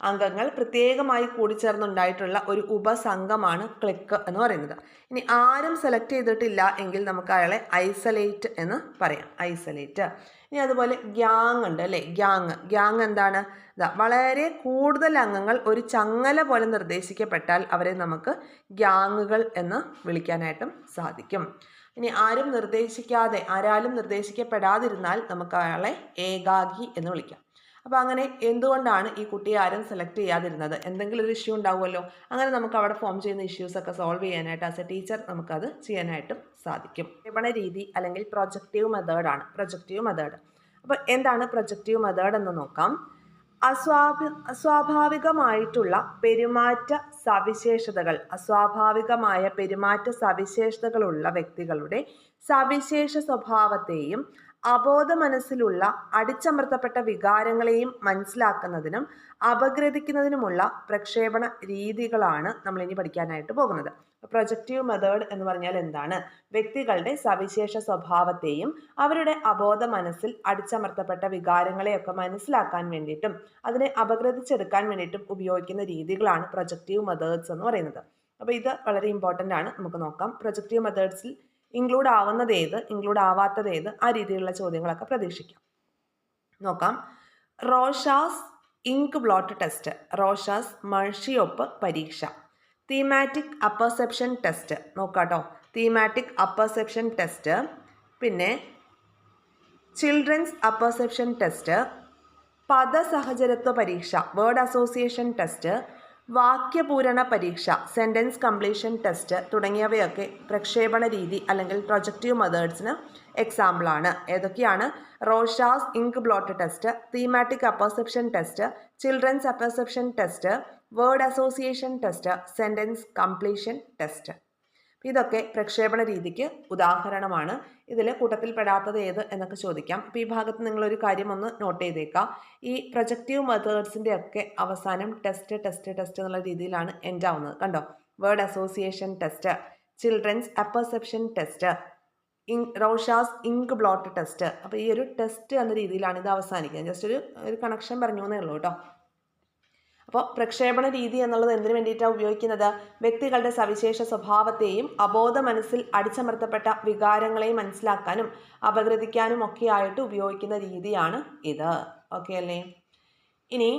അംഗങ്ങൾ പ്രത്യേകമായി കൂടിച്ചേർന്നുണ്ടായിട്ടുള്ള ഒരു ഉപസംഘമാണ് ക്ലിക്ക് എന്ന് പറയുന്നത്. ഇനി ആരും സെലക്ട് ചെയ്തിട്ടില്ല എങ്കിൽ നമുക്ക് അയാളെ ഐസൊലേറ്റ് എന്ന് പറയാം. ഐസൊലേറ്റ്. ഇനി അതുപോലെ ഗ്യാങ് ഉണ്ട് അല്ലേ, ഗ്യാങ് എന്താണ്? വളരെ കൂടുതൽ അംഗങ്ങൾ ഒരു ചങ്ങല പോലെ നിർദ്ദേശിക്കപ്പെട്ടാൽ അവരെ നമുക്ക് ഗ്യാങ്ങുകൾ എന്ന് വിളിക്കാനായിട്ടും സാധിക്കും. ഇനി ആരാലും നിർദ്ദേശിക്കപ്പെടാതിരുന്നാൽ നമുക്ക് അയാളെ ഏകാഗി എന്ന് വിളിക്കാം. അപ്പോൾ അങ്ങനെ എന്തുകൊണ്ടാണ് ഈ കുട്ടിയെ ആരും സെലക്ട് ചെയ്യാതിരുന്നത്? എന്തെങ്കിലും ഒരു ഇഷ്യൂ ഉണ്ടാവുമല്ലോ. അങ്ങനെ നമുക്ക് അവിടെ ഫോം ചെയ്യുന്ന ഇഷ്യൂസൊക്കെ സോൾവ് ചെയ്യാനായിട്ട് ആസ് എ ടീച്ചർ നമുക്കത് ചെയ്യാനായിട്ടും സാധിക്കും. പ്രക്ഷേപണ രീതി അല്ലെങ്കിൽ പ്രൊജക്റ്റീവ് മെത്തേഡാണ് പ്രൊജക്റ്റീവ് മെത്തേഡ്. അപ്പോൾ എന്താണ് പ്രൊജക്റ്റീവ് മെത്തേഡ് എന്ന് നോക്കാം. അസ്വാഭാവികമായിട്ടുള്ള പെരുമാറ്റ സവിശേഷതകളുള്ള വ്യക്തികളുടെ സവിശേഷ സ്വഭാവത്തെയും അബോധ മനസ്സിലുള്ള അടിച്ചമർത്തപ്പെട്ട വികാരങ്ങളെയും മനസ്സിലാക്കുന്നതിനും അപഗ്രഥിക്കുന്നതിനുമുള്ള പ്രക്ഷേപണ രീതികളാണ് നമ്മൾ ഇനി പഠിക്കാനായിട്ട് പോകുന്നത്. പ്രൊജക്റ്റീവ് മെത്തേഡ് എന്ന് പറഞ്ഞാൽ എന്താണ്? വ്യക്തികളുടെ സവിശേഷ സ്വഭാവത്തെയും അവരുടെ അബോധ മനസ്സിൽ അടിച്ചമർത്തപ്പെട്ട വികാരങ്ങളെയൊക്കെ മനസ്സിലാക്കാൻ വേണ്ടിയിട്ടും അതിനെ അപഗ്രഥിച്ചെടുക്കാൻ വേണ്ടിയിട്ടും ഉപയോഗിക്കുന്ന രീതികളാണ് പ്രൊജക്റ്റീവ് മെത്തേഡ്സ് എന്ന് പറയുന്നത്. അപ്പോൾ ഇത് വളരെ ഇമ്പോർട്ടൻ്റ് ആണ്. നമുക്ക് നോക്കാം പ്രൊജക്റ്റീവ് മെത്തേഡ്സിൽ ഇൻക്ലൂഡ് ആവുന്നത് ഏത്, ഇൻക്ലൂഡ് ആവാത്തത് ഏത്, ആ രീതിയിലുള്ള ചോദ്യങ്ങളൊക്കെ പ്രതീക്ഷിക്കാം. നോക്കാം. Rorschach ink blot test, Rorschach മഷിയൊപ്പ് പരീക്ഷ, തീമാറ്റിക് അപ്പർസെപ്ഷൻ ടെസ്റ്റ്. നോക്കാട്ടോ, തീമാറ്റിക് അപ്പർസെപ്ഷൻ ടെസ്റ്റ്, പിന്നെ ചിൽഡ്രൻസ് അപ്പർസെപ്ഷൻ ടെസ്റ്റ്, പദസഹചരത്വ പരീക്ഷ വേർഡ് അസോസിയേഷൻ ടെസ്റ്റ്, വാക്യപൂരണ പരീക്ഷ സെൻറ്റൻസ് കംപ്ലീഷൻ ടെസ്റ്റ് തുടങ്ങിയവയൊക്കെ പ്രക്ഷേപണ രീതി അല്ലെങ്കിൽ പ്രൊജക്റ്റീവ് മെത്തേഡ്സിന് എക്സാമ്പിളാണ്. ഏതൊക്കെയാണ്? Rorschach ink blot test, thematic apperception test, children's apperception test, word association test, sentence completion test. ഇതൊക്കെ പ്രക്ഷേപണ രീതിക്ക് ഉദാഹരണമാണ്. ഇതിൽ കൂട്ടത്തിൽപ്പെടാത്തത് ഏത് എന്നൊക്കെ ചോദിക്കാം. അപ്പോൾ ഈ ഭാഗത്ത് നിങ്ങളൊരു കാര്യം ഒന്ന് നോട്ട് ചെയ്തേക്കാം. ഈ പ്രൊജക്റ്റീവ് മെത്തേഡ്സിൻ്റെ ഒക്കെ അവസാനം ടെസ്റ്റ് എന്നുള്ള രീതിയിലാണ് എൻഡ് ആവുന്നത്. കണ്ടോ, word association test, children's apperception test, Rorschach ink blot test. അപ്പോൾ ഈ ഒരു ടെസ്റ്റ് എന്ന രീതിയിലാണ് ഇത് അവസാനിക്കുന്നത്. ജസ്റ്റ് ഒരു കണക്ഷൻ പറഞ്ഞു എന്നേ ഉള്ളൂ കേട്ടോ. അപ്പോൾ പ്രക്ഷേപണ രീതി എന്നുള്ളത് എന്തിനു വേണ്ടിയിട്ടാണ് ഉപയോഗിക്കുന്നത്? വ്യക്തികളുടെ സവിശേഷ സ്വഭാവത്തെയും അബോധ മനസ്സിൽ അടിച്ചമർത്തപ്പെട്ട വികാരങ്ങളെയും മനസ്സിലാക്കാനും അപഗ്രഥിക്കാനും ഒക്കെ ആയിട്ട് ഉപയോഗിക്കുന്ന രീതിയാണ് ഇത്. ഓക്കെ അല്ലേ? ഇനി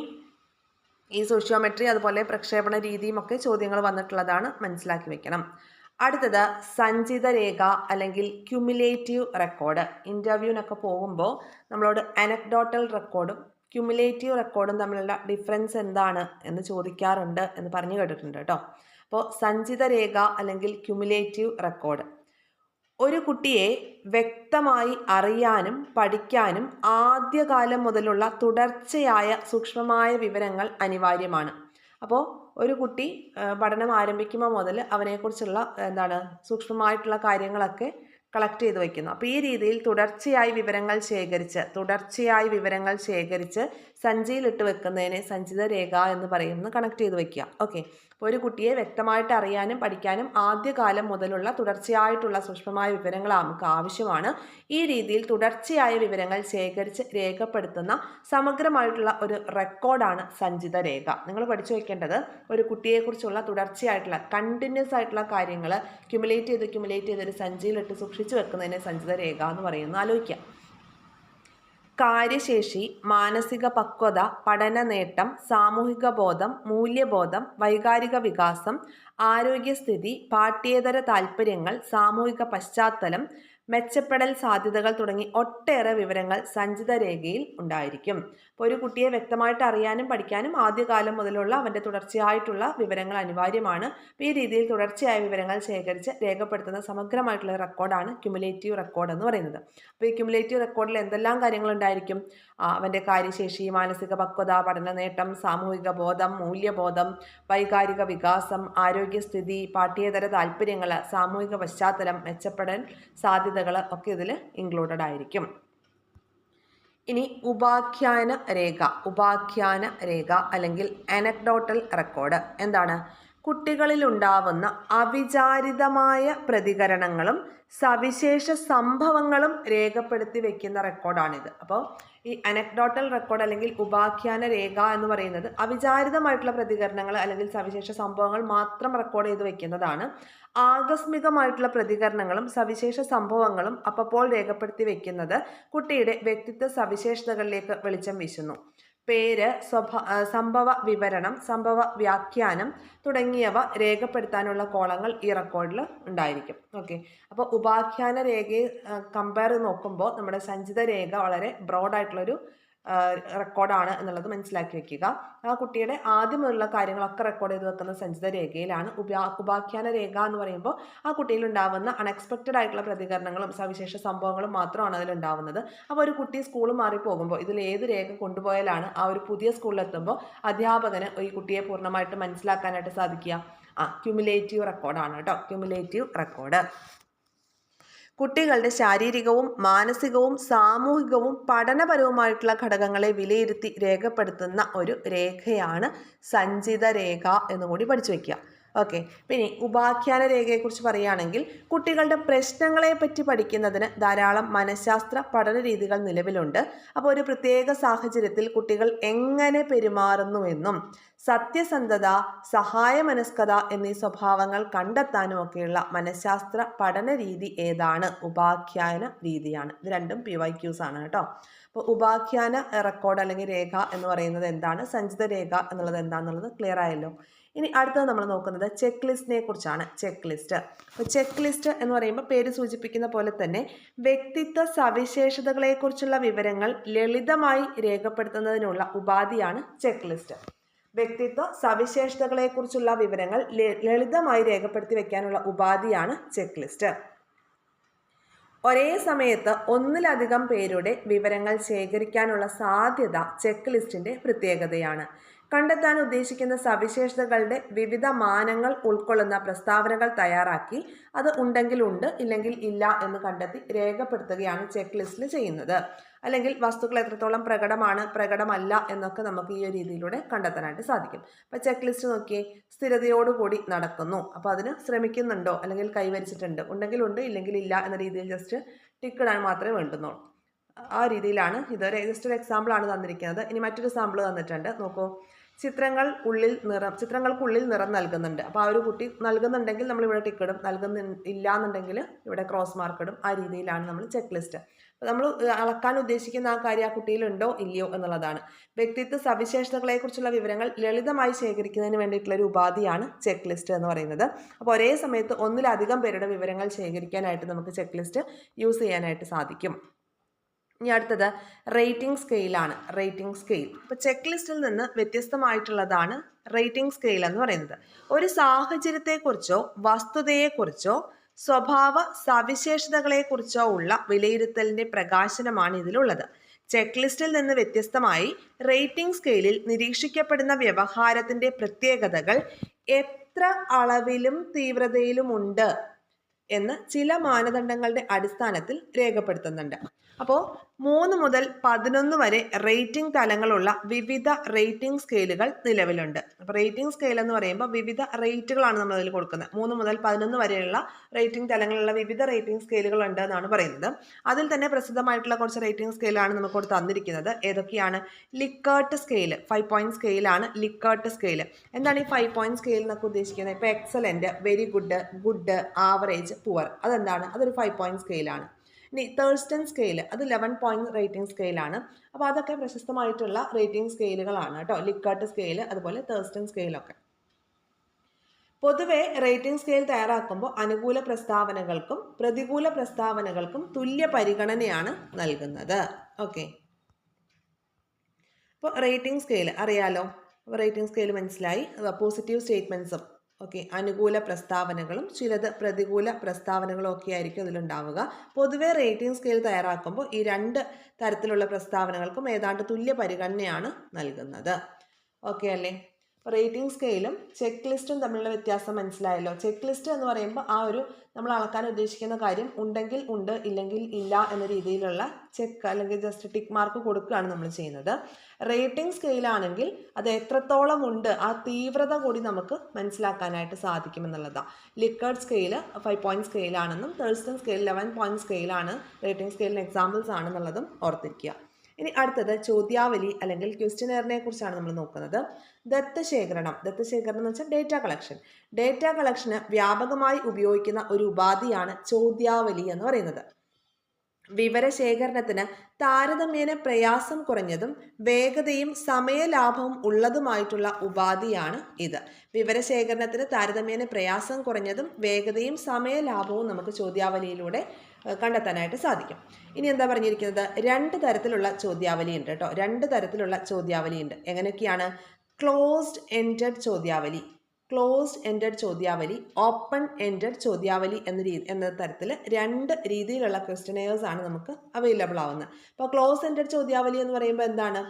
ഈ സോഷ്യോമെട്രി അതുപോലെ പ്രക്ഷേപണ രീതിയും ഒക്കെ ചോദ്യങ്ങൾ വന്നിട്ടുള്ളതാണ്, മനസ്സിലാക്കി വെക്കണം. അടുത്തത് സഞ്ചിത രേഖ അല്ലെങ്കിൽ ക്യുമുലേറ്റീവ് റെക്കോർഡ്. ഇൻ്റർവ്യൂവിനൊക്കെ പോകുമ്പോൾ നമ്മളോട് അനക്ഡോട്ടൽ റെക്കോർഡും ക്യുമുലേറ്റീവ് റെക്കോർഡും തമ്മിലുള്ള ഡിഫറൻസ് എന്താണ് എന്ന് ചോദിക്കാറുണ്ട് എന്ന് പറഞ്ഞു കേട്ടിട്ടുണ്ട് കേട്ടോ. അപ്പോൾ സഞ്ചിത രേഖ അല്ലെങ്കിൽ ക്യുമുലേറ്റീവ് റെക്കോർഡ് ഒരു കുട്ടിയെ വ്യക്തമായി അറിയാനും പഠിക്കാനും ആദ്യകാലം മുതലുള്ള തുടർച്ചയായ സൂക്ഷ്മമായ വിവരങ്ങൾ അനിവാര്യമാണ്. അപ്പോൾ ഒരു കുട്ടി പഠനം ആരംഭിക്കുമ്പോൾ മുതൽ അവനെക്കുറിച്ചുള്ള സൂക്ഷ്മമായിട്ടുള്ള കാര്യങ്ങളൊക്കെ കളക്ട് ചെയ്ത് വയ്ക്കുന്നു. അപ്പോൾ ഈ രീതിയിൽ തുടർച്ചയായി വിവരങ്ങൾ ശേഖരിച്ച് സഞ്ചിയിലിട്ട് വെക്കുന്നതിനെ സഞ്ചിത രേഖ എന്ന് പറയുന്നത് കണക്ട് ചെയ്ത് വയ്ക്കുക. ഓക്കെ, അപ്പോൾ ഒരു കുട്ടിയെ വ്യക്തമായിട്ട് അറിയാനും പഠിക്കാനും ആദ്യകാലം മുതലുള്ള തുടർച്ചയായിട്ടുള്ള സൂക്ഷ്മമായ വിവരങ്ങൾ നമുക്ക് ആവശ്യമാണ്. ഈ രീതിയിൽ തുടർച്ചയായ വിവരങ്ങൾ ശേഖരിച്ച് രേഖപ്പെടുത്തുന്ന സമഗ്രമായിട്ടുള്ള ഒരു റെക്കോർഡാണ് സഞ്ചിത രേഖ. നിങ്ങൾ പഠിച്ചു വയ്ക്കേണ്ടത് ഒരു കുട്ടിയെക്കുറിച്ചുള്ള തുടർച്ചയായിട്ടുള്ള കണ്ടിന്യൂസ് ആയിട്ടുള്ള കാര്യങ്ങൾ ക്യുമുലേറ്റ് ചെയ്ത് ഒരു സഞ്ചിയിലിട്ട് സൂക്ഷിച്ചു വെക്കുന്നതിനെ സഞ്ചിത രേഖ എന്ന് പറയുന്നു. ആലോചിക്കാം. കാര്യശേഷി, മാനസിക പക്വത, പഠന നേട്ടം, സാമൂഹിക ബോധം, മൂല്യബോധം, വൈകാരിക വികാസം, ആരോഗ്യസ്ഥിതി, പാഠ്യേതര താൽപ്പര്യങ്ങൾ, സാമൂഹിക പശ്ചാത്തലം, മെച്ചപ്പെടൽ സാധ്യതകൾ തുടങ്ങി ഒട്ടേറെ വിവരങ്ങൾ സഞ്ചിത രേഖയിൽ ഉണ്ടായിരിക്കും. അപ്പോൾ ഒരു കുട്ടിയെ വ്യക്തമായിട്ട് അറിയാനും പഠിക്കാനും ആദ്യകാലം മുതലുള്ള അവൻ്റെ തുടർച്ചയായിട്ടുള്ള വിവരങ്ങൾ അനിവാര്യമാണ്. അപ്പോൾ ഈ രീതിയിൽ തുടർച്ചയായ വിവരങ്ങൾ ശേഖരിച്ച് രേഖപ്പെടുത്തുന്ന സമഗ്രമായിട്ടുള്ള റെക്കോർഡാണ് ക്യുമുലേറ്റീവ് റെക്കോർഡ് എന്ന് പറയുന്നത്. അപ്പോൾ ഈ ക്യുമുലേറ്റീവ് റെക്കോർഡിൽ എന്തെല്ലാം കാര്യങ്ങൾ ഉണ്ടായിരിക്കും? അവൻ്റെ കാര്യശേഷി, മാനസിക പക്വത, പഠന നേട്ടം, സാമൂഹിക ബോധം, മൂല്യബോധം, വൈകാരിക വികാസം, ആരോഗ്യസ്ഥിതി, പാഠ്യേതര താല്പര്യങ്ങൾ, സാമൂഹിക പശ്ചാത്തലം, മെച്ചപ്പെടൽ സാധ്യതകൾ ഒക്കെ ഇതിൽ ഇൻക്ലൂഡഡ് ആയിരിക്കും. ഇനി ഉപാഖ്യാന രേഖ അല്ലെങ്കിൽ അനക്ഡോട്ടൽ റെക്കോർഡ് എന്താണ്? കുട്ടികളിൽ ഉണ്ടാവുന്ന അവിചാരിതമായ പ്രതികരണങ്ങളും സവിശേഷ സംഭവങ്ങളും രേഖപ്പെടുത്തി വെക്കുന്ന റെക്കോർഡാണിത്. അപ്പോൾ ഈ അനക്ഡോട്ടൽ റെക്കോർഡ് അല്ലെങ്കിൽ ഉപാഖ്യാന രേഖ എന്ന് പറയുന്നത് അവിചാരിതമായിട്ടുള്ള പ്രതികരണങ്ങൾ അല്ലെങ്കിൽ സവിശേഷ സംഭവങ്ങൾ മാത്രം റെക്കോർഡ് ചെയ്ത് വെക്കുന്നതാണ്. ആകസ്മികമായിട്ടുള്ള പ്രതികരണങ്ങളും സവിശേഷ സംഭവങ്ങളും അപ്പോൾ രേഖപ്പെടുത്തി വെക്കുന്നത് കുട്ടിയുടെ വ്യക്തിത്വ സവിശേഷതകളിലേക്ക് വെളിച്ചം വീശുന്നു. പേര്, സംഭവ വിവരണം, സംഭവ വ്യാഖ്യാനം തുടങ്ങിയവ രേഖപ്പെടുത്താനുള്ള കോളങ്ങൾ ഈ റെക്കോർഡിൽ ഉണ്ടായിരിക്കും. ഓക്കെ, അപ്പോൾ ഉപാഖ്യാന രേഖയെ കമ്പയർ നോക്കുമ്പോൾ നമ്മുടെ സഞ്ചിത രേഖ വളരെ ബ്രോഡായിട്ടുള്ളൊരു റെക്കോർഡാണ് എന്നുള്ളത് മനസ്സിലാക്കി വെക്കുക. ആ കുട്ടിയുടെ ആദ്യം മുതലുള്ള കാര്യങ്ങളൊക്കെ റെക്കോർഡ് ചെയ്ത് വെക്കുന്ന സഞ്ചിത രേഖയിലാണ്. ഉപാഖ്യാന രേഖ എന്ന് പറയുമ്പോൾ ആ കുട്ടിയിൽ ഉണ്ടാവുന്ന അൺഎക്സ്പെക്റ്റഡ് ആയിട്ടുള്ള പ്രതികരണങ്ങളും സവിശേഷ സംഭവങ്ങളും മാത്രമാണ് അതിലുണ്ടാവുന്നത്. അപ്പോൾ ഒരു കുട്ടി സ്കൂൾ മാറി പോകുമ്പോൾ ഇതിൽ ഏത് രേഖ കൊണ്ടുപോയാലാണ് ആ ഒരു പുതിയ സ്കൂളിലെത്തുമ്പോൾ അധ്യാപകന് ഈ കുട്ടിയെ പൂർണ്ണമായിട്ട് മനസ്സിലാക്കാനായിട്ട് സാധിക്കുക? ക്യുമുലേറ്റീവ് റെക്കോർഡാണ് കേട്ടോ, ക്യുമുലേറ്റീവ് റെക്കോർഡ്. കുട്ടികളുടെ ശാരീരികവും മാനസികവും സാമൂഹികവും പഠനപരവുമായിട്ടുള്ള ഘടകങ്ങളെ വിലയിരുത്തി രേഖപ്പെടുത്തുന്ന ഒരു രേഖയാണ് സഞ്ചിത രേഖ എന്നുകൂടി പഠിച്ചു വയ്ക്കുക. ഓക്കെ, പിന്നെ ഉപാഖ്യാന രേഖയെക്കുറിച്ച് പറയുകയാണെങ്കിൽ കുട്ടികളുടെ പ്രശ്നങ്ങളെ പറ്റി പഠിക്കുന്നതിന് ധാരാളം മനഃശാസ്ത്ര പഠന രീതികൾ നിലവിലുണ്ട്. അപ്പോൾ ഒരു പ്രത്യേക സാഹചര്യത്തിൽ കുട്ടികൾ എങ്ങനെ പെരുമാറുന്നുവെന്നും സത്യസന്ധത, സഹായമനസ്കത എന്നീ സ്വഭാവങ്ങൾ കണ്ടെത്താനും ഒക്കെയുള്ള മനഃശാസ്ത്ര പഠന രീതി ഏതാണ്? ഉപാഖ്യാന രീതിയാണ്. ഇത് രണ്ടും PYQs ആണ് കേട്ടോ. അപ്പോൾ ഉപാഖ്യാന റെക്കോർഡ് അല്ലെങ്കിൽ രേഖ എന്ന് പറയുന്നത് എന്താണ്, സഞ്ചിത രേഖ എന്നുള്ളത് എന്താണെന്നുള്ളത് ക്ലിയർ ആയല്ലോ. ഇനി അടുത്തത് നമ്മൾ നോക്കുന്നത് ചെക്ക് ലിസ്റ്റിനെ കുറിച്ചാണ്. Check list. അപ്പോൾ ചെക്ക് ലിസ്റ്റ് എന്ന് പറയുമ്പോൾ പേര് സൂചിപ്പിക്കുന്ന പോലെ തന്നെ വ്യക്തിത്വ സവിശേഷതകളെക്കുറിച്ചുള്ള വിവരങ്ങൾ ലളിതമായി രേഖപ്പെടുത്തുന്നതിനുള്ള ഉപാധിയാണ് ചെക്ക് ലിസ്റ്റ്. വ്യക്തിത്വ സവിശേഷതകളെക്കുറിച്ചുള്ള വിവരങ്ങൾ ലളിതമായി രേഖപ്പെടുത്തി വെക്കാനുള്ള ഉപാധിയാണ് ചെക്ക് ലിസ്റ്റ്. ഒരേ സമയത്ത് ഒന്നിലധികം പേരുടെ വിവരങ്ങൾ ശേഖരിക്കാനുള്ള സാധ്യത ചെക്ക് ലിസ്റ്റിൻ്റെ പ്രത്യേകതയാണ്. കണ്ടെത്താൻ ഉദ്ദേശിക്കുന്ന സവിശേഷതകളുടെ വിവിധ മാനങ്ങൾ ഉൾക്കൊള്ളുന്ന പ്രസ്താവനകൾ തയ്യാറാക്കി അത് ഉണ്ടെങ്കിൽ ഉണ്ട്, ഇല്ലെങ്കിൽ ഇല്ല എന്ന് കണ്ടെത്തി രേഖപ്പെടുത്തുകയാണ് ചെക്ക് ലിസ്റ്റിൽ ചെയ്യുന്നത്. അല്ലെങ്കിൽ വസ്തുക്കൾ എത്രത്തോളം പ്രകടമാണ്, പ്രകടമല്ല എന്നൊക്കെ നമുക്ക് ഈ ഒരു രീതിയിലൂടെ കണ്ടെത്താനായിട്ട് സാധിക്കും. അപ്പോൾ ചെക്ക് ലിസ്റ്റ് നോക്കിയേ, സ്ഥിരതയോടുകൂടി നടക്കുന്നു. അപ്പോൾ അതിന് ശ്രമിക്കുന്നുണ്ടോ അല്ലെങ്കിൽ കൈവരിച്ചിട്ടുണ്ട്, ഉണ്ടെങ്കിൽ ഉണ്ട്, ഇല്ലെങ്കിൽ ഇല്ല എന്ന രീതിയിൽ ജസ്റ്റ് ടിക്ക് ഇടാൻ മാത്രമേ വേണ്ടുന്നുള്ളൂ. ആ രീതിയിലാണ് ഇത്. ജസ്റ്റ് ഒരു എക്സാമ്പിളാണ് തന്നിരിക്കുന്നത്. ഇനി മറ്റൊരു സാമ്പിൾ തന്നിട്ടുണ്ട്, നോക്കൂ. ചിത്രങ്ങൾക്കുള്ളിൽ നിറം നൽകുന്നുണ്ട്. അപ്പോൾ ആ ഒരു കുട്ടി നൽകുന്നുണ്ടെങ്കിൽ നമ്മൾ ഇവിടെ ടിക്ക് ഇടും, ഇല്ല എന്നുണ്ടെങ്കിൽ ഇവിടെ ക്രോസ് മാർക്ക് ഇടും. ആ രീതിയിലാണ് നമ്മൾ ചെക്ക് ലിസ്റ്റ്. അപ്പോൾ നമ്മൾ അളക്കാൻ ഉദ്ദേശിക്കുന്ന ആ കാര്യം ആ കുട്ടിയിലുണ്ടോ ഇല്ലയോ എന്നുള്ളതാണ്. വ്യക്തിത്വ സവിശേഷതകളെക്കുറിച്ചുള്ള വിവരങ്ങൾ ലളിതമായി ശേഖരിക്കുന്നതിന് വേണ്ടിയിട്ടുള്ള ഒരു ഉപാധിയാണ് ചെക്ക് ലിസ്റ്റ് എന്ന് പറയുന്നത്. അപ്പോൾ ഒരേ സമയത്ത് ഒന്നിലധികം പേരുടെ വിവരങ്ങൾ ശേഖരിക്കാനായിട്ട് നമുക്ക് ചെക്ക് ലിസ്റ്റ് യൂസ് ചെയ്യാനായിട്ട് സാധിക്കും. ഇനി അടുത്തത് റേറ്റിംഗ് സ്കെയിലാണ്. Rating scale. ഇപ്പോൾ ചെക്ക് ലിസ്റ്റിൽ നിന്ന് വ്യത്യസ്തമായിട്ടുള്ളതാണ് റേറ്റിംഗ് സ്കെയിൽ എന്ന് പറയുന്നത്. ഒരു സാഹചര്യത്തെക്കുറിച്ചോ വസ്തുതയെക്കുറിച്ചോ സ്വഭാവ സവിശേഷതകളെക്കുറിച്ചോ ഉള്ള വിലയിരുത്തലിൻ്റെ പ്രകാശനമാണ് ഇതിലുള്ളത്. ചെക്ക് ലിസ്റ്റിൽ നിന്ന് വ്യത്യസ്തമായി റേറ്റിംഗ് സ്കെയിലിൽ നിരീക്ഷിക്കപ്പെടുന്ന വ്യവഹാരത്തിൻ്റെ പ്രത്യേകതകൾ എത്ര അളവിലും തീവ്രതയിലുമുണ്ട് എന്ന് ചില മാനദണ്ഡങ്ങളുടെ അടിസ്ഥാനത്തിൽ രേഖപ്പെടുത്തുന്നുണ്ട്. അപ്പോൾ 3 മുതൽ 11 വരെ റേറ്റിംഗ് തലങ്ങളുള്ള വിവിധ റേറ്റിംഗ് സ്കെയിലുകൾ നിലവിലുണ്ട്. അപ്പോൾ റേറ്റിംഗ് സ്കെയിൽ എന്ന് പറയുമ്പോൾ വിവിധ റേറ്റുകളാണ് നമ്മൾ അതിൽ കൊടുക്കുന്നത്. 3 മുതൽ 11 വരെയുള്ള റേറ്റിംഗ് തലങ്ങളുള്ള വിവിധ റേറ്റിംഗ് സ്കെയിലുകൾ ഉണ്ട് എന്നാണ് പറയുന്നത്. അതിൽ തന്നെ പ്രസിദ്ധമായിട്ടുള്ള കുറച്ച് റേറ്റിംഗ് സ്കെയിലാണ് നമുക്ക് ഇവിടെ തന്നിരിക്കുന്നത്. ഏതൊക്കെയാണ്? ലിക്കേർട്ട് സ്കെയിൽ, 5 പോയിന്റ് സ്കെയിലാണ് ലിക്കേർട്ട് സ്കെയിൽ. എന്താണ് ഈ 5 പോയിന്റ് സ്കെയിൽ എന്നൊക്കെ ഉദ്ദേശിക്കുന്നത്? ഇപ്പോൾ excellent, very good, good, average, poor, അതെന്താണ്? അതൊരു 5 പോയിന്റ് സ്കെയിലാണ്. ഇനി തേഴ്സ്റ്റൺ സ്കെയിൽ, അത് 11 പോയിന്റ് റേറ്റിംഗ് സ്കെയിലാണ്. അപ്പോൾ അതൊക്കെ പ്രശസ്തമായിട്ടുള്ള റേറ്റിംഗ് സ്കെയിലുകളാണ് കേട്ടോ. ലിക്കേർട്ട് സ്കെയിൽ, അതുപോലെ തേഴ്സ്റ്റൺ സ്കെയിലൊക്കെ. പൊതുവെ റേറ്റിംഗ് സ്കെയിൽ തയ്യാറാക്കുമ്പോൾ അനുകൂല പ്രസ്താവനകൾക്കും പ്രതികൂല പ്രസ്താവനകൾക്കും തുല്യ പരിഗണനയാണ് നൽകുന്നത്. ഓക്കെ, അപ്പോൾ റേറ്റിംഗ് സ്കെയിൽ അറിയാലോ. അപ്പോൾ റേറ്റിംഗ് സ്കെയിൽ മനസ്സിലായി. അത് പോസിറ്റീവ് സ്റ്റേറ്റ്മെൻറ്റ്സും ഓക്കെ അനുകൂല പ്രസ്താവനകളും ചിലത് പ്രതികൂല പ്രസ്താവനകളും ഒക്കെ ആയിരിക്കും ഇതിലുണ്ടാവുക. പൊതുവെ റേറ്റിംഗ് സ്കെയിൽ തയ്യാറാക്കുമ്പോൾ ഈ രണ്ട് തരത്തിലുള്ള പ്രസ്താവനകൾക്കും ഏതാണ്ട് തുല്യ പരിഗണനയാണ് നൽകുന്നത്. ഓക്കെ അല്ലേ? റേറ്റിംഗ് സ്കെയിലും ചെക്ക് ലിസ്റ്റും തമ്മിലുള്ള വ്യത്യാസം മനസ്സിലായല്ലോ. ചെക്ക് ലിസ്റ്റ് എന്ന് പറയുമ്പോൾ ആ ഒരു നമ്മൾ അളക്കാൻ ഉദ്ദേശിക്കുന്ന കാര്യം ഉണ്ടെങ്കിൽ ഉണ്ട് ഇല്ലെങ്കിൽ ഇല്ല എന്ന രീതിയിലുള്ള ചെക്ക് അല്ലെങ്കിൽ ജസ്റ്റ് ടിക്ക് മാർക്ക് കൊടുക്കുകയാണ് നമ്മൾ ചെയ്യുന്നത്. റേറ്റിംഗ് സ്കെയിലാണെങ്കിൽ അത് എത്രത്തോളം ഉണ്ട് ആ തീവ്രത കൂടി നമുക്ക് മനസ്സിലാക്കാനായിട്ട് സാധിക്കുമെന്നുള്ളതാണ്. ലിക്കർട്ട് സ്കെയിൽ 5 പോയിന്റ് സ്കെയിലാണെന്നും തേഴ്സൺ സ്കെയിൽ 11 പോയിന്റ് സ്കെയിലാണ് റേറ്റിംഗ് സ്കെയിലിന് എക്സാമ്പിൾസ് ആണെന്നുള്ളതും ഓർത്തിരിക്കുക. ഇനി അടുത്തത് ചോദ്യാവലി അല്ലെങ്കിൽ ക്വസ്റ്റ്യനെയറിനെ കുറിച്ചാണ് നമ്മൾ നോക്കുന്നത്. ദത്തശേഖരണം എന്ന് വെച്ചാൽ ഡേറ്റ കളക്ഷൻ. ഡേറ്റ കളക്ഷന് വ്യാപകമായി ഉപയോഗിക്കുന്ന ഒരു ഉപാധിയാണ് ചോദ്യാവലി എന്ന് പറയുന്നത്. വിവരശേഖരണത്തിന് താരതമ്യേന പ്രയാസം കുറഞ്ഞതും വേഗതയും സമയലാഭവും ഉള്ളതുമായിട്ടുള്ള ഉപാധിയാണ് ഇത്. വിവരശേഖരണത്തിന് താരതമ്യേന പ്രയാസം കുറഞ്ഞതും വേഗതയും സമയലാഭവും നമുക്ക് ചോദ്യാവലിയിലൂടെ കണ്ടെത്താനായിട്ട് സാധിക്കും. ഇനി എന്താ പറഞ്ഞിരിക്കുന്നത്? 2 തരത്തിലുള്ള ചോദ്യാവലി ഉണ്ട് കേട്ടോ. 2 തരത്തിലുള്ള ചോദ്യാവലി ഉണ്ട്. എങ്ങനെയൊക്കെയാണ്? ക്ലോസ്ഡ് എൻഡഡ് ചോദ്യാവലി, ഓപ്പൺ എൻഡഡ് ചോദ്യാവലി എന്ന തരത്തിൽ 2 രീതിയിലുള്ള ക്വസ്റ്റ്യനെയേഴ്സ് ആണ് നമുക്ക് അവൈലബിൾ ആവുന്നത്. അപ്പോൾ ക്ലോസ് എൻഡഡ് ചോദ്യാവലി എന്ന് പറയുമ്പോൾ എന്താണ്?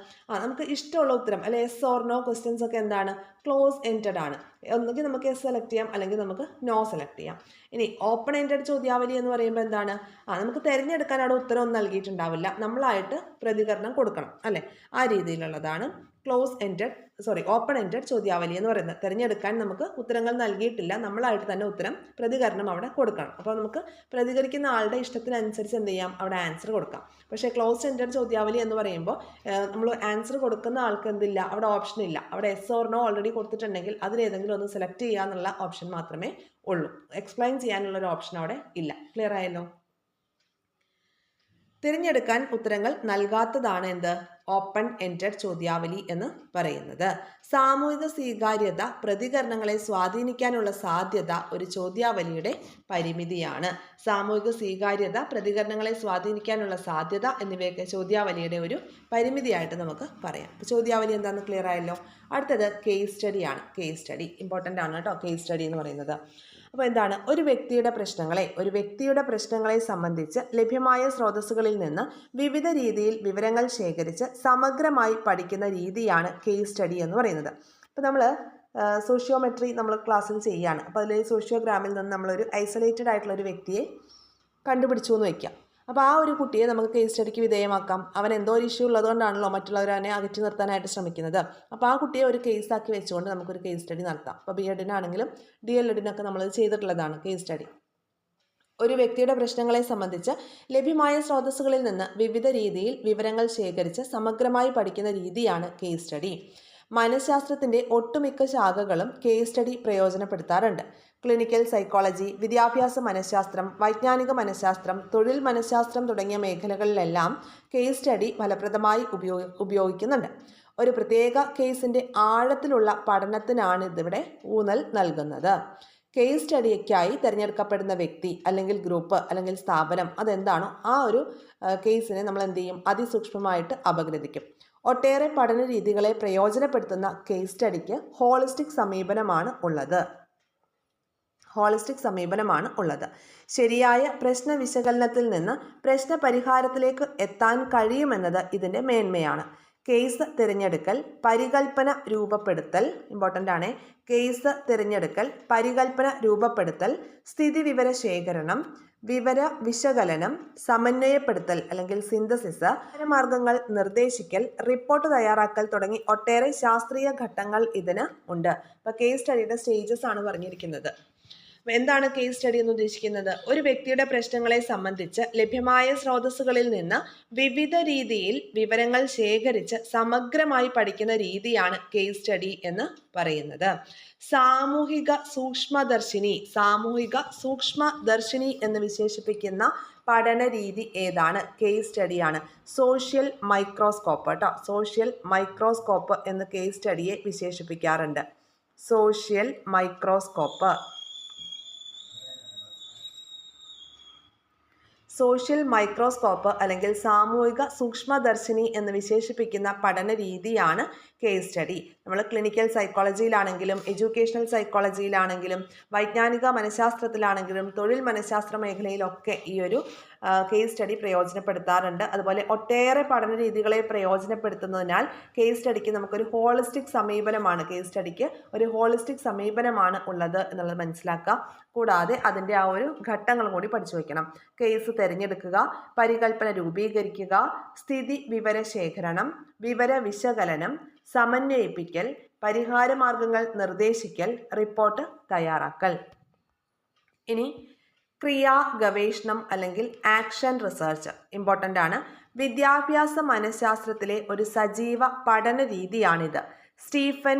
നമുക്ക് ഇഷ്ടമുള്ള ഉത്തരം അല്ലെ എസ് ഓർ നോ ക്വസ്റ്റ്യൻസ് ഒക്കെ എന്താണ്? ക്ലോസ് എൻഡഡ് ആണ്. ഒന്നുകിൽ നമുക്ക് എസ് സെലക്ട് ചെയ്യാം അല്ലെങ്കിൽ നമുക്ക് നോ സെലക്ട് ചെയ്യാം. ഇനി ഓപ്പൺ എൻഡഡ് ചോദ്യാവലി എന്ന് പറയുമ്പോൾ എന്താണ്? നമുക്ക് തിരഞ്ഞെടുക്കാൻ അവിടെ ഉത്തരം ഒന്നും നൽകിയിട്ടുണ്ടാവില്ല, നമ്മളായിട്ട് പ്രതികരണം കൊടുക്കണം അല്ലെ. ആ രീതിയിലുള്ളതാണ് ഓപ്പൺ എൻഡഡ് ചോദ്യാവലി എന്ന് പറയുന്നത്. തിരഞ്ഞെടുക്കാൻ നമുക്ക് ഉത്തരങ്ങൾ നൽകിയിട്ടില്ല, നമ്മളായിട്ട് തന്നെ പ്രതികരണം അവിടെ കൊടുക്കണം. അപ്പോൾ നമുക്ക് പ്രതികരിക്കുന്ന ആളുടെ ഇഷ്ടത്തിനനുസരിച്ച് എന്ത് ചെയ്യാം? അവിടെ ആൻസർ കൊടുക്കാം. പക്ഷേ ക്ലോസ് എൻഡഡ് ചോദ്യാവലി എന്ന് പറയുമ്പോൾ നമ്മൾ ആൻസർ കൊടുക്കുന്ന ആൾക്ക് എന്തില്ല? അവിടെ ഓപ്ഷൻ ഇല്ല. അവിടെ എസ് ഓർ നോ ഓൾറെഡി കൊടുത്തിട്ടുണ്ടെങ്കിൽ അതിലേതെങ്കിലും ഒന്ന് സെലക്ട് ചെയ്യുക എന്നുള്ള ഓപ്ഷൻ മാത്രമേ ഉള്ളൂ. എക്സ്പ്ലെയിൻ ചെയ്യാനുള്ള ഒരു ഓപ്ഷൻ അവിടെ ഇല്ല. ക്ലിയർ ആയല്ലോ? തിരഞ്ഞെടുക്കാൻ ഉത്തരങ്ങൾ നൽകാത്തതാണ് എന്ത്? ഓപ്പൺ എൻഡഡ് ചോദ്യാവലി എന്ന് പറയുന്നത്. സാമൂഹിക സ്വീകാര്യത പ്രതികരണങ്ങളെ സ്വാധീനിക്കാനുള്ള സാധ്യത ഒരു ചോദ്യാവലിയുടെ പരിമിതിയാണ്. സാമൂഹിക സ്വീകാര്യത പ്രതികരണങ്ങളെ സ്വാധീനിക്കാനുള്ള സാധ്യത എന്നിവയൊക്കെ ചോദ്യാവലിയുടെ ഒരു പരിമിതിയായിട്ട് നമുക്ക് പറയാം. ചോദ്യാവലി എന്താണെന്ന് ക്ലിയർ ആയല്ലോ. അടുത്തത് കേസ് സ്റ്റഡിയാണ്. കേസ് സ്റ്റഡി ഇമ്പോർട്ടൻ്റ് ആണ് കേട്ടോ. കേസ് സ്റ്റഡി എന്ന് പറയുന്നത് അപ്പോൾ എന്താണ്? ഒരു വ്യക്തിയുടെ പ്രശ്നങ്ങളെ സംബന്ധിച്ച് ലഭ്യമായ സ്രോതസ്സുകളിൽ നിന്ന് വിവിധ രീതിയിൽ വിവരങ്ങൾ ശേഖരിച്ച് സമഗ്രമായി പഠിക്കുന്ന രീതിയാണ് കേസ് സ്റ്റഡി എന്ന് പറയുന്നത്. അപ്പോൾ നമ്മൾ സോഷ്യോമെട്രി നമ്മൾ ക്ലാസ്സിൽ ചെയ്യുകയാണ്. അപ്പോൾ അതിൽ സോഷ്യോഗ്രാമിൽ നിന്ന് നമ്മളൊരു ഐസൊലേറ്റഡ് ആയിട്ടുള്ള ഒരു വ്യക്തിയെ കണ്ടുപിടിച്ചു എന്ന് വയ്ക്കാം. അപ്പോൾ ആ ഒരു കുട്ടിയെ നമുക്ക് കേസ് സ്റ്റഡിക്ക് വിധേയമാക്കാം. അവൻ എന്തോ ഒരു ഇഷ്യൂ ഉള്ളതുകൊണ്ടാണല്ലോ മറ്റുള്ളവരെ അകറ്റി നിർത്താനായിട്ട് ശ്രമിക്കുന്നത്. അപ്പോൾ ആ കുട്ടിയെ ഒരു കേസാക്കി വെച്ചുകൊണ്ട് നമുക്കൊരു കേസ് സ്റ്റഡി നടത്താം. അപ്പോൾ BEdനാണെങ്കിലും DLEdനൊക്കെ നമ്മൾ ചെയ്തിട്ടുള്ളതാണ് കേസ് സ്റ്റഡി. ഒരു വ്യക്തിയുടെ പ്രശ്നങ്ങളെ സംബന്ധിച്ച് ലഭ്യമായ സ്രോതസ്സുകളിൽ നിന്ന് വിവിധ രീതിയിൽ വിവരങ്ങൾ ശേഖരിച്ച് സമഗ്രമായി പഠിക്കുന്ന രീതിയാണ് കേസ് സ്റ്റഡി. മനഃശാസ്ത്രത്തിൻ്റെ ഒട്ടുമിക്ക ശാഖകളും കേസ് സ്റ്റഡി പ്രയോജനപ്പെടുത്താറുണ്ട്. ക്ലിനിക്കൽ സൈക്കോളജി, വിദ്യാഭ്യാസ മനഃശാസ്ത്രം, വൈജ്ഞാനിക മനഃശാസ്ത്രം, തൊഴിൽ മനഃശാസ്ത്രം തുടങ്ങിയ മേഖലകളിലെല്ലാം കേസ് സ്റ്റഡി ഫലപ്രദമായി ഉപയോഗിക്കുന്നുണ്ട്. ഒരു പ്രത്യേക കേസിൻ്റെ ആഴത്തിലുള്ള പഠനത്തിനാണ് ഇതിവിടെ ഊന്നൽ നൽകുന്നത്. കേസ് സ്റ്റഡിക്കായി തിരഞ്ഞെടുക്കപ്പെടുന്ന വ്യക്തി അല്ലെങ്കിൽ ഗ്രൂപ്പ് അല്ലെങ്കിൽ സ്ഥാപനം അതെന്താണോ ആ ഒരു കേസിനെ നമ്മൾ എന്ത് ചെയ്യും? അതിസൂക്ഷ്മമായിട്ട് അപഗ്രഥിക്കും. ഒട്ടേറെ പഠന രീതികളെ പ്രയോജനപ്പെടുത്തുന്ന കേസ് സ്റ്റഡിക്ക് ഹോളിസ്റ്റിക് സമീപനമാണ് ഉള്ളത്. ശരിയായ പ്രശ്ന വിശകലനത്തിൽ നിന്ന് പ്രശ്ന പരിഹാരത്തിലേക്ക് എത്താൻ കഴിയുമെന്നത് ഇതിൻ്റെ മേന്മയാണ്. കേസ് തിരഞ്ഞെടുക്കൽ, പരികൽപ്പന രൂപപ്പെടുത്തൽ ഇമ്പോർട്ടൻ്റ് ആണ്. കേസ് തിരഞ്ഞെടുക്കൽ, പരികൽപ്പന രൂപപ്പെടുത്തൽ, സ്ഥിതിവിവര ശേഖരണം, വിവര വിശകലനം, സമന്വയപ്പെടുത്തൽ അല്ലെങ്കിൽ സിന്തസിസ്, മാർഗങ്ങൾ നിർദ്ദേശിക്കൽ, റിപ്പോർട്ട് തയ്യാറാക്കൽ തുടങ്ങി ഒട്ടേറെ ശാസ്ത്രീയ ഘട്ടങ്ങൾ ഇതിന് ഉണ്ട്. അപ്പോൾ കേസ് സ്റ്റഡിയുടെ സ്റ്റേജസ് ആണ് പറഞ്ഞിരിക്കുന്നത്. എന്താണ് കേസ് സ്റ്റഡി എന്ന് ഉദ്ദേശിക്കുന്നത്? ഒരു വ്യക്തിയുടെ പ്രശ്നങ്ങളെ സംബന്ധിച്ച് ലഭ്യമായ സ്രോതസ്സുകളിൽ നിന്ന് വിവിധ രീതിയിൽ വിവരങ്ങൾ ശേഖരിച്ച് സമഗ്രമായി പഠിക്കുന്ന രീതിയാണ് കേസ് സ്റ്റഡി എന്ന് പറയുന്നത്. സാമൂഹിക സൂക്ഷ്മദർശിനി എന്ന് വിശേഷിപ്പിക്കുന്ന പഠന രീതി ഏതാണ്? കേസ് സ്റ്റഡിയാണ്. സോഷ്യൽ മൈക്രോസ്കോപ്പ് എന്ന് കേസ് സ്റ്റഡിയെ വിശേഷിപ്പിക്കാറുണ്ട്. Social microscope. സോഷ്യൽ മൈക്രോസ്കോപ്പ് അല്ലെങ്കിൽ സാമൂഹിക സൂക്ഷ്മദർശിനി എന്ന് വിശേഷിപ്പിക്കുന്ന പഠന രീതിയാണ് കേസ് സ്റ്റഡി. നമ്മൾ ക്ലിനിക്കൽ സൈക്കോളജിയിലാണെങ്കിലും എഡ്യൂക്കേഷണൽ സൈക്കോളജിയിലാണെങ്കിലും വൈജ്ഞാനിക മനഃശാസ്ത്രത്തിലാണെങ്കിലും തൊഴിൽ മനഃശാസ്ത്ര മേഖലയിലൊക്കെ ഈ ഒരു കേസ് സ്റ്റഡി പ്രയോജനപ്പെടുത്താറുണ്ട്. അതുപോലെ ഒട്ടേറെ പഠന രീതികളെ പ്രയോജനപ്പെടുത്തുന്നതിനാൽ കേസ് സ്റ്റഡിക്ക് നമുക്കൊരു ഹോളിസ്റ്റിക് സമീപനമാണ് ഉള്ളത് എന്നുള്ളത് മനസ്സിലാക്കുക. കൂടാതെ അതിൻ്റെ ആ ഒരു ഘട്ടങ്ങൾ കൂടി പഠിച്ചു വയ്ക്കണം. കേസ് തിരഞ്ഞെടുക്കുക, പരികൽപ്പന രൂപീകരിക്കുക, സ്ഥിതി വിവര ശേഖരണം, വിവര വിശകലനം, സമന്വയിപ്പിക്കൽ, പരിഹാരമാർഗങ്ങൾ നിർദ്ദേശിക്കൽ, റിപ്പോർട്ട് തയ്യാറാക്കൽ. ഇനി ക്രിയാ ഗവേഷണം അല്ലെങ്കിൽ ആക്ഷൻ റിസർച്ച് ഇമ്പോർട്ടൻ്റ് ആണ്. വിദ്യാഭ്യാസ മനഃശാസ്ത്രത്തിലെ ഒരു സജീവ പഠന രീതിയാണിത്. സ്റ്റീഫൻ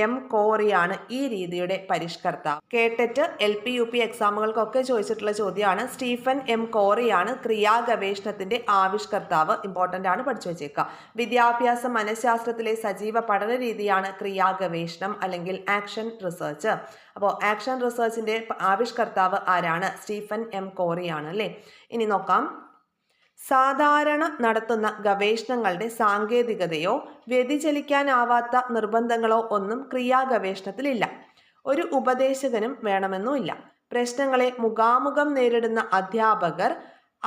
എം കോറിയാണ് ഈ രീതിയുടെ പരിഷ്കർത്താവ്. കേട്ടറ്റ് LP UP എക്സാമുകൾക്കൊക്കെ ചോദിച്ചിട്ടുള്ള ചോദ്യമാണ്. സ്റ്റീഫൻ എം കോറിയാണ് ക്രിയാ ഗവേഷണത്തിന്റെ ആവിഷ്കർത്താവ്. ഇമ്പോർട്ടൻ്റ് ആണ്, പഠിച്ചു വെച്ചേക്കുക. വിദ്യാഭ്യാസ മനഃശാസ്ത്രത്തിലെ സജീവ പഠന രീതിയാണ് ക്രിയാ ഗവേഷണം അല്ലെങ്കിൽ ആക്ഷൻ റിസർച്ച്. അപ്പോൾ ആക്ഷൻ റിസർച്ചിന്റെ ആവിഷ്കർത്താവ് ആരാണ്? സ്റ്റീഫൻ എം കോറിയാണ് അല്ലേ. ഇനി നോക്കാം. സാധാരണ നടത്തുന്ന ഗവേഷണങ്ങളുടെ സാങ്കേതികതയോ വ്യതിചലിക്കാനാവാത്ത നിർബന്ധങ്ങളോ ഒന്നും ക്രിയാ ഗവേഷണത്തിലില്ല. ഒരു ഉപദേശകനും വേണമെന്നുമില്ല. പ്രശ്നങ്ങളെ മുഖാമുഖം നേരിടുന്ന അധ്യാപകർ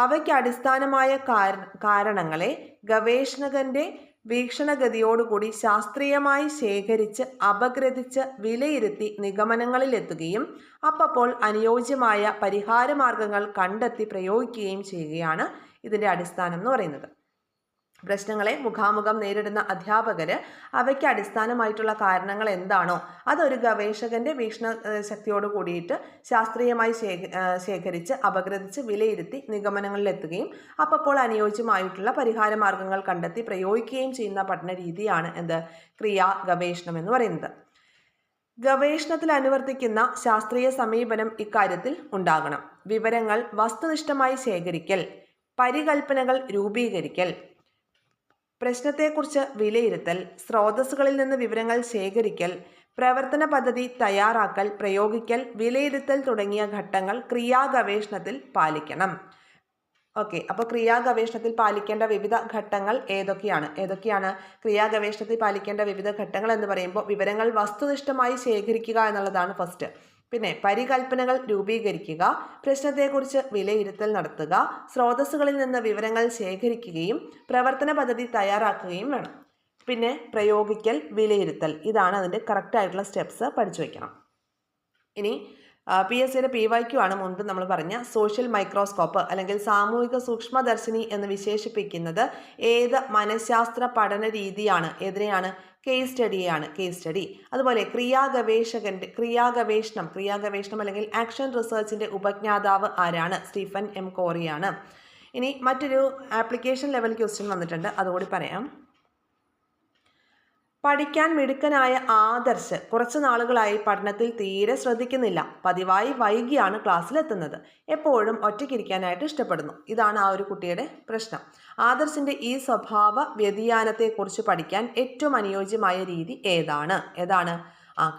അവയ്ക്ക് അടിസ്ഥാനമായ കാരണങ്ങളെ ഗവേഷകന്റെ വീക്ഷണഗതിയോടുകൂടി ശാസ്ത്രീയമായി ശേഖരിച്ച് അപഗ്രഥിച്ച് വിലയിരുത്തി നിഗമനങ്ങളിലെത്തുകയും അപ്പോൾ അനുയോജ്യമായ പരിഹാരമാർഗങ്ങൾ കണ്ടെത്തി പ്രയോഗിക്കുകയും ചെയ്യുകയാണ് ഇതിൻ്റെ അടിസ്ഥാനം എന്ന് പറയുന്നത്. പ്രശ്നങ്ങളെ മുഖാമുഖം നേരിടുന്ന അധ്യാപകർ അവയ്ക്ക് അടിസ്ഥാനമായിട്ടുള്ള കാരണങ്ങൾ എന്താണോ അതൊരു ഗവേഷകന്റെ വീക്ഷണ ശക്തിയോട് കൂടിയിട്ട് ശാസ്ത്രീയമായി ശേഖരിച്ച് അപഗ്രഥിച്ച് വിലയിരുത്തി നിഗമനങ്ങളിലെത്തുകയും അപ്പോൾ അനുയോജ്യമായിട്ടുള്ള പരിഹാര മാർഗങ്ങൾ കണ്ടെത്തി പ്രയോഗിക്കുകയും ചെയ്യുന്ന പഠന രീതിയാണ് ക്രിയാ ഗവേഷണം എന്ന് പറയുന്നത്. ഗവേഷണത്തിൽ അനുവർത്തിക്കുന്ന ശാസ്ത്രീയ സമീപനം ഇക്കാര്യത്തിൽ ഉണ്ടാകണം. വിവരങ്ങൾ വസ്തുനിഷ്ഠമായി ശേഖരിക്കൽ, പരികൽപ്പനകൾ രൂപീകരിക്കൽ, പ്രശ്നത്തെക്കുറിച്ച് വിലയിരുത്തൽ, സ്രോതസ്സുകളിൽ നിന്ന് വിവരങ്ങൾ ശേഖരിക്കൽ, പ്രവർത്തന പദ്ധതി തയ്യാറാക്കൽ, പ്രയോഗിക്കൽ, വിലയിരുത്തൽ തുടങ്ങിയ ഘട്ടങ്ങൾ ക്രിയാ ഗവേഷണത്തിൽ പാലിക്കണം. ഓക്കെ, അപ്പോൾ ക്രിയാ ഗവേഷണത്തിൽ പാലിക്കേണ്ട വിവിധ ഘട്ടങ്ങൾ ഏതൊക്കെയാണ് ക്രിയാ ഗവേഷണത്തിൽ പാലിക്കേണ്ട വിവിധ ഘട്ടങ്ങൾ എന്ന് പറയുമ്പോൾ വിവരങ്ങൾ വസ്തുനിഷ്ഠമായി ശേഖരിക്കുക എന്നുള്ളതാണ് ഫസ്റ്റ്. പിന്നെ പരികൽപ്പനകൾ രൂപീകരിക്കുക, പ്രശ്നത്തെക്കുറിച്ച് വിലയിരുത്തൽ നടത്തുക, സ്രോതസ്സുകളിൽ നിന്ന് വിവരങ്ങൾ ശേഖരിക്കുകയും പ്രവർത്തന പദ്ധതി തയ്യാറാക്കുകയും വേണം. പിന്നെ പ്രയോഗിക്കൽ, വിലയിരുത്തൽ, ഇതാണ് അതിൻ്റെ കറക്റ്റായിട്ടുള്ള സ്റ്റെപ്സ് പഠിച്ചു വയ്ക്കണം. ഇനി PSCയുടെ PYQ ആണ് മുൻപ് നമ്മൾ പറഞ്ഞ സോഷ്യൽ മൈക്രോസ്കോപ്പ് അല്ലെങ്കിൽ സാമൂഹിക സൂക്ഷ്മദർശിനി എന്ന് വിശേഷിപ്പിക്കുന്നത് ഏത് മനഃശാസ്ത്ര പഠന രീതിയാണ്? ഏതിനെയാണ്? Case study. അതുപോലെ ക്രിയാ ഗവേഷണം അല്ലെങ്കിൽ ആക്ഷൻ റിസർച്ചിന്റെ ഉപജ്ഞാതാവ് ആരാണ്? സ്റ്റീഫൻ എം കോറിയാണ്. ഇനി മറ്റൊരു ആപ്ലിക്കേഷൻ ലെവൽ ക്വസ്റ്റ്യൻ വന്നിട്ടുണ്ട്, അതുകൂടി പറയാം. പഠിക്കാൻ മിടുക്കനായ ആദർശ് കുറച്ചു നാളുകളായി പഠനത്തിൽ തീരെ ശ്രദ്ധിക്കുന്നില്ല. പതിവായി വൈകിയാണ് ക്ലാസ്സിലെത്തുന്നത്. എപ്പോഴും ഒറ്റയ്ക്കിരിക്കാനായിട്ട് ഇഷ്ടപ്പെടുന്നു. ഇതാണ് ആ ഒരു കുട്ടിയുടെ പ്രശ്നം. ആദർശിന്റെ ഈ സ്വഭാവ വ്യതിയാനത്തെക്കുറിച്ച് പഠിക്കാൻ ഏറ്റവും അനുയോജ്യമായ രീതി ഏതാണ്?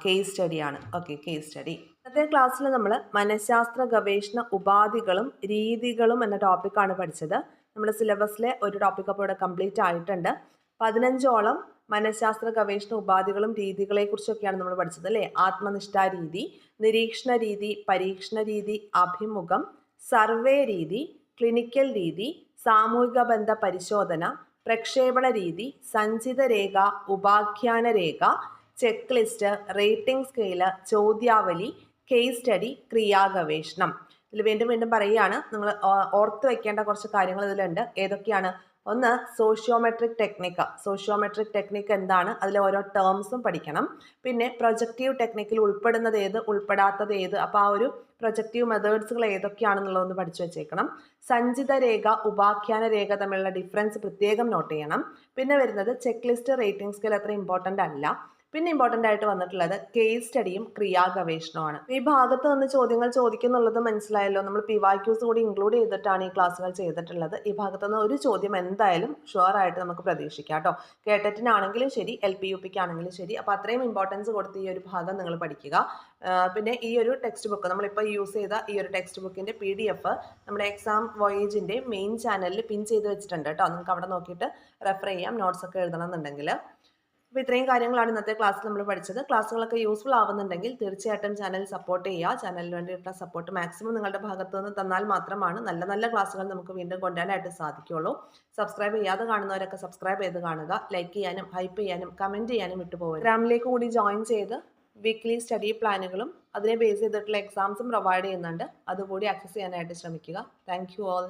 കേസ് സ്റ്റഡിയാണ്. Okay, case study. ഇന്നത്തെ ക്ലാസ്സിൽ നമ്മൾ മനഃശാസ്ത്ര ഗവേഷണ ഉപാധികളും രീതികളും എന്ന ടോപ്പിക്കാണ് പഠിച്ചത്. നമ്മുടെ സിലബസിലെ ഒരു ടോപ്പിക് അപ്പോൾ ഇവിടെ കംപ്ലീറ്റ് ആയിട്ടുണ്ട്. 15ഓളം മനഃശാസ്ത്ര ഗവേഷണ ഉപാധികളും രീതികളെക്കുറിച്ചൊക്കെയാണ് നമ്മൾ പഠിച്ചത് അല്ലേ. ആത്മനിഷ്ഠാ രീതി, നിരീക്ഷണ രീതി, പരീക്ഷണ രീതി, അഭിമുഖം, സർവേ രീതി, ക്ലിനിക്കൽ രീതി, സാമൂഹിക ബന്ധ പരിശോധന, പ്രക്ഷേപണ രീതി, സഞ്ചിത രേഖ, ഉപാഖ്യാന രേഖ, ചെക്ക് ലിസ്റ്റ്, റേറ്റിംഗ് സ്കെയില്, ചോദ്യാവലി, കേസ് സ്റ്റഡി, ക്രിയാ ഗവേഷണം. ഇതിൽ വീണ്ടും പറയുകയാണ്, നിങ്ങൾ ഓർത്ത് വെക്കേണ്ട കുറച്ച് കാര്യങ്ങൾ ഇതിലുണ്ട്. ഏതൊക്കെയാണ്? ഒന്ന്, സോഷ്യോമെട്രിക് ടെക്നിക്ക് എന്താണ്? അതിലെ ഓരോ ടേംസും പഠിക്കണം. പിന്നെ പ്രൊജക്റ്റീവ് ടെക്നിക്കിൽ ഉൾപ്പെടുന്നത് ഏത്, ഉൾപ്പെടാത്തത് ഏത്, അപ്പോൾ ആ ഒരു പ്രൊജക്റ്റീവ് മെത്തേഡ്സുകൾ ഏതൊക്കെയാണെന്നുള്ളതൊന്ന് പഠിച്ചു വെച്ചേക്കണം. സഞ്ചിത രേഖ, ഉപാഖ്യാന രേഖ തമ്മിലുള്ള ഡിഫറൻസ് പ്രത്യേകം നോട്ട് ചെയ്യണം. പിന്നെ വരുന്നത് ചെക്ക് ലിസ്റ്റ്, റേറ്റിംഗ് സ്കെയിൽ അത്ര ഇമ്പോർട്ടൻ്റ് അല്ല. പിന്നെ ഇമ്പോർട്ടൻ്റ് ആയിട്ട് വന്നിട്ടുള്ളത് കേസ് സ്റ്റഡിയും ക്രിയാഗവേഷണവുമാണ്. ഈ ഭാഗത്ത് നിന്ന് ചോദ്യങ്ങൾ ചോദിക്കുന്നുള്ളത് മനസ്സിലായല്ലോ. നമ്മൾ PYQs കൂടി ഇൻക്ലൂഡ് ചെയ്തിട്ടാണ് ഈ ക്ലാസ്സുകൾ ചെയ്തിട്ടുള്ളത്. ഈ ഭാഗത്ത് നിന്ന് ഒരു ചോദ്യം എന്തായാലും ഷുവർ ആയിട്ട് നമുക്ക് പ്രതീക്ഷിക്കാം കേട്ടോ. കേട്ടറ്റിനാണെങ്കിലും ശരി, LP-UPക്ക് ആണെങ്കിലും ശരി. അപ്പോൾ അത്രയും ഇമ്പോർട്ടൻസ് കൊടുത്ത് ഈ ഒരു ഭാഗം നിങ്ങൾ പഠിക്കുക. പിന്നെ ഈ ഒരു ടെക്സ്റ്റ് ബുക്ക് നമ്മളിപ്പോൾ യൂസ് ചെയ്ത ഈ ഒരു ടെക്സ്റ്റ് ബുക്കിൻ്റെ PDF നമ്മുടെ എക്സാം വോയേജിൻ്റെ മെയിൻ ചാനലിൽ പിൻ ചെയ്ത് വെച്ചിട്ടുണ്ട് കേട്ടോ. നിങ്ങൾക്ക് അവിടെ നോക്കിയിട്ട് റെഫർ ചെയ്യാം, നോട്ട്സ് ഒക്കെ എഴുതണം എന്നുണ്ടെങ്കിൽ. അപ്പോൾ ഇത്രയും കാര്യങ്ങളാണ് ഇന്നത്തെ ക്ലാസ്സിൽ നമ്മൾ പഠിച്ചത്. ക്ലാസ്സുകളൊക്കെ യൂസ്ഫുൾ ആവുന്നുണ്ടെങ്കിൽ തീർച്ചയായിട്ടും ചാനൽ സപ്പോർട്ട് ചെയ്യുക. ചാനലിന് വേണ്ടിയിട്ടുള്ള സപ്പോർട്ട് മാക്സിമം നിങ്ങളുടെ ഭാഗത്ത് നിന്ന് തന്നാൽ മാത്രമാണ് നല്ല നല്ല ക്ലാസ്സുകൾ നമുക്ക് വീണ്ടും കൊണ്ടുവരാനായിട്ട് സാധിക്കുകയുള്ളൂ. സബ്സ്ക്രൈബ് ചെയ്യാതെ കാണുന്നവരൊക്കെ സബ്സ്ക്രൈബ് ചെയ്ത് കാണുക. ലൈക്ക് ചെയ്യാനും ഹൈപ്പ് ചെയ്യാനും കമൻറ്റ് ചെയ്യാനും വിട്ടുപോകുക. ഗ്രാമിലേക്ക് കൂടി ജോയിൻ ചെയ്ത് വീക്ക്ലി സ്റ്റഡി പ്ലാനുകളും അതിനെ ബേസ് ചെയ്തിട്ടുള്ള എക്സാംസും പ്രൊവൈഡ് ചെയ്യുന്നുണ്ട്. അതുകൂടി ആക്സസ് ചെയ്യാനായിട്ട് ശ്രമിക്കുക. Thank you all.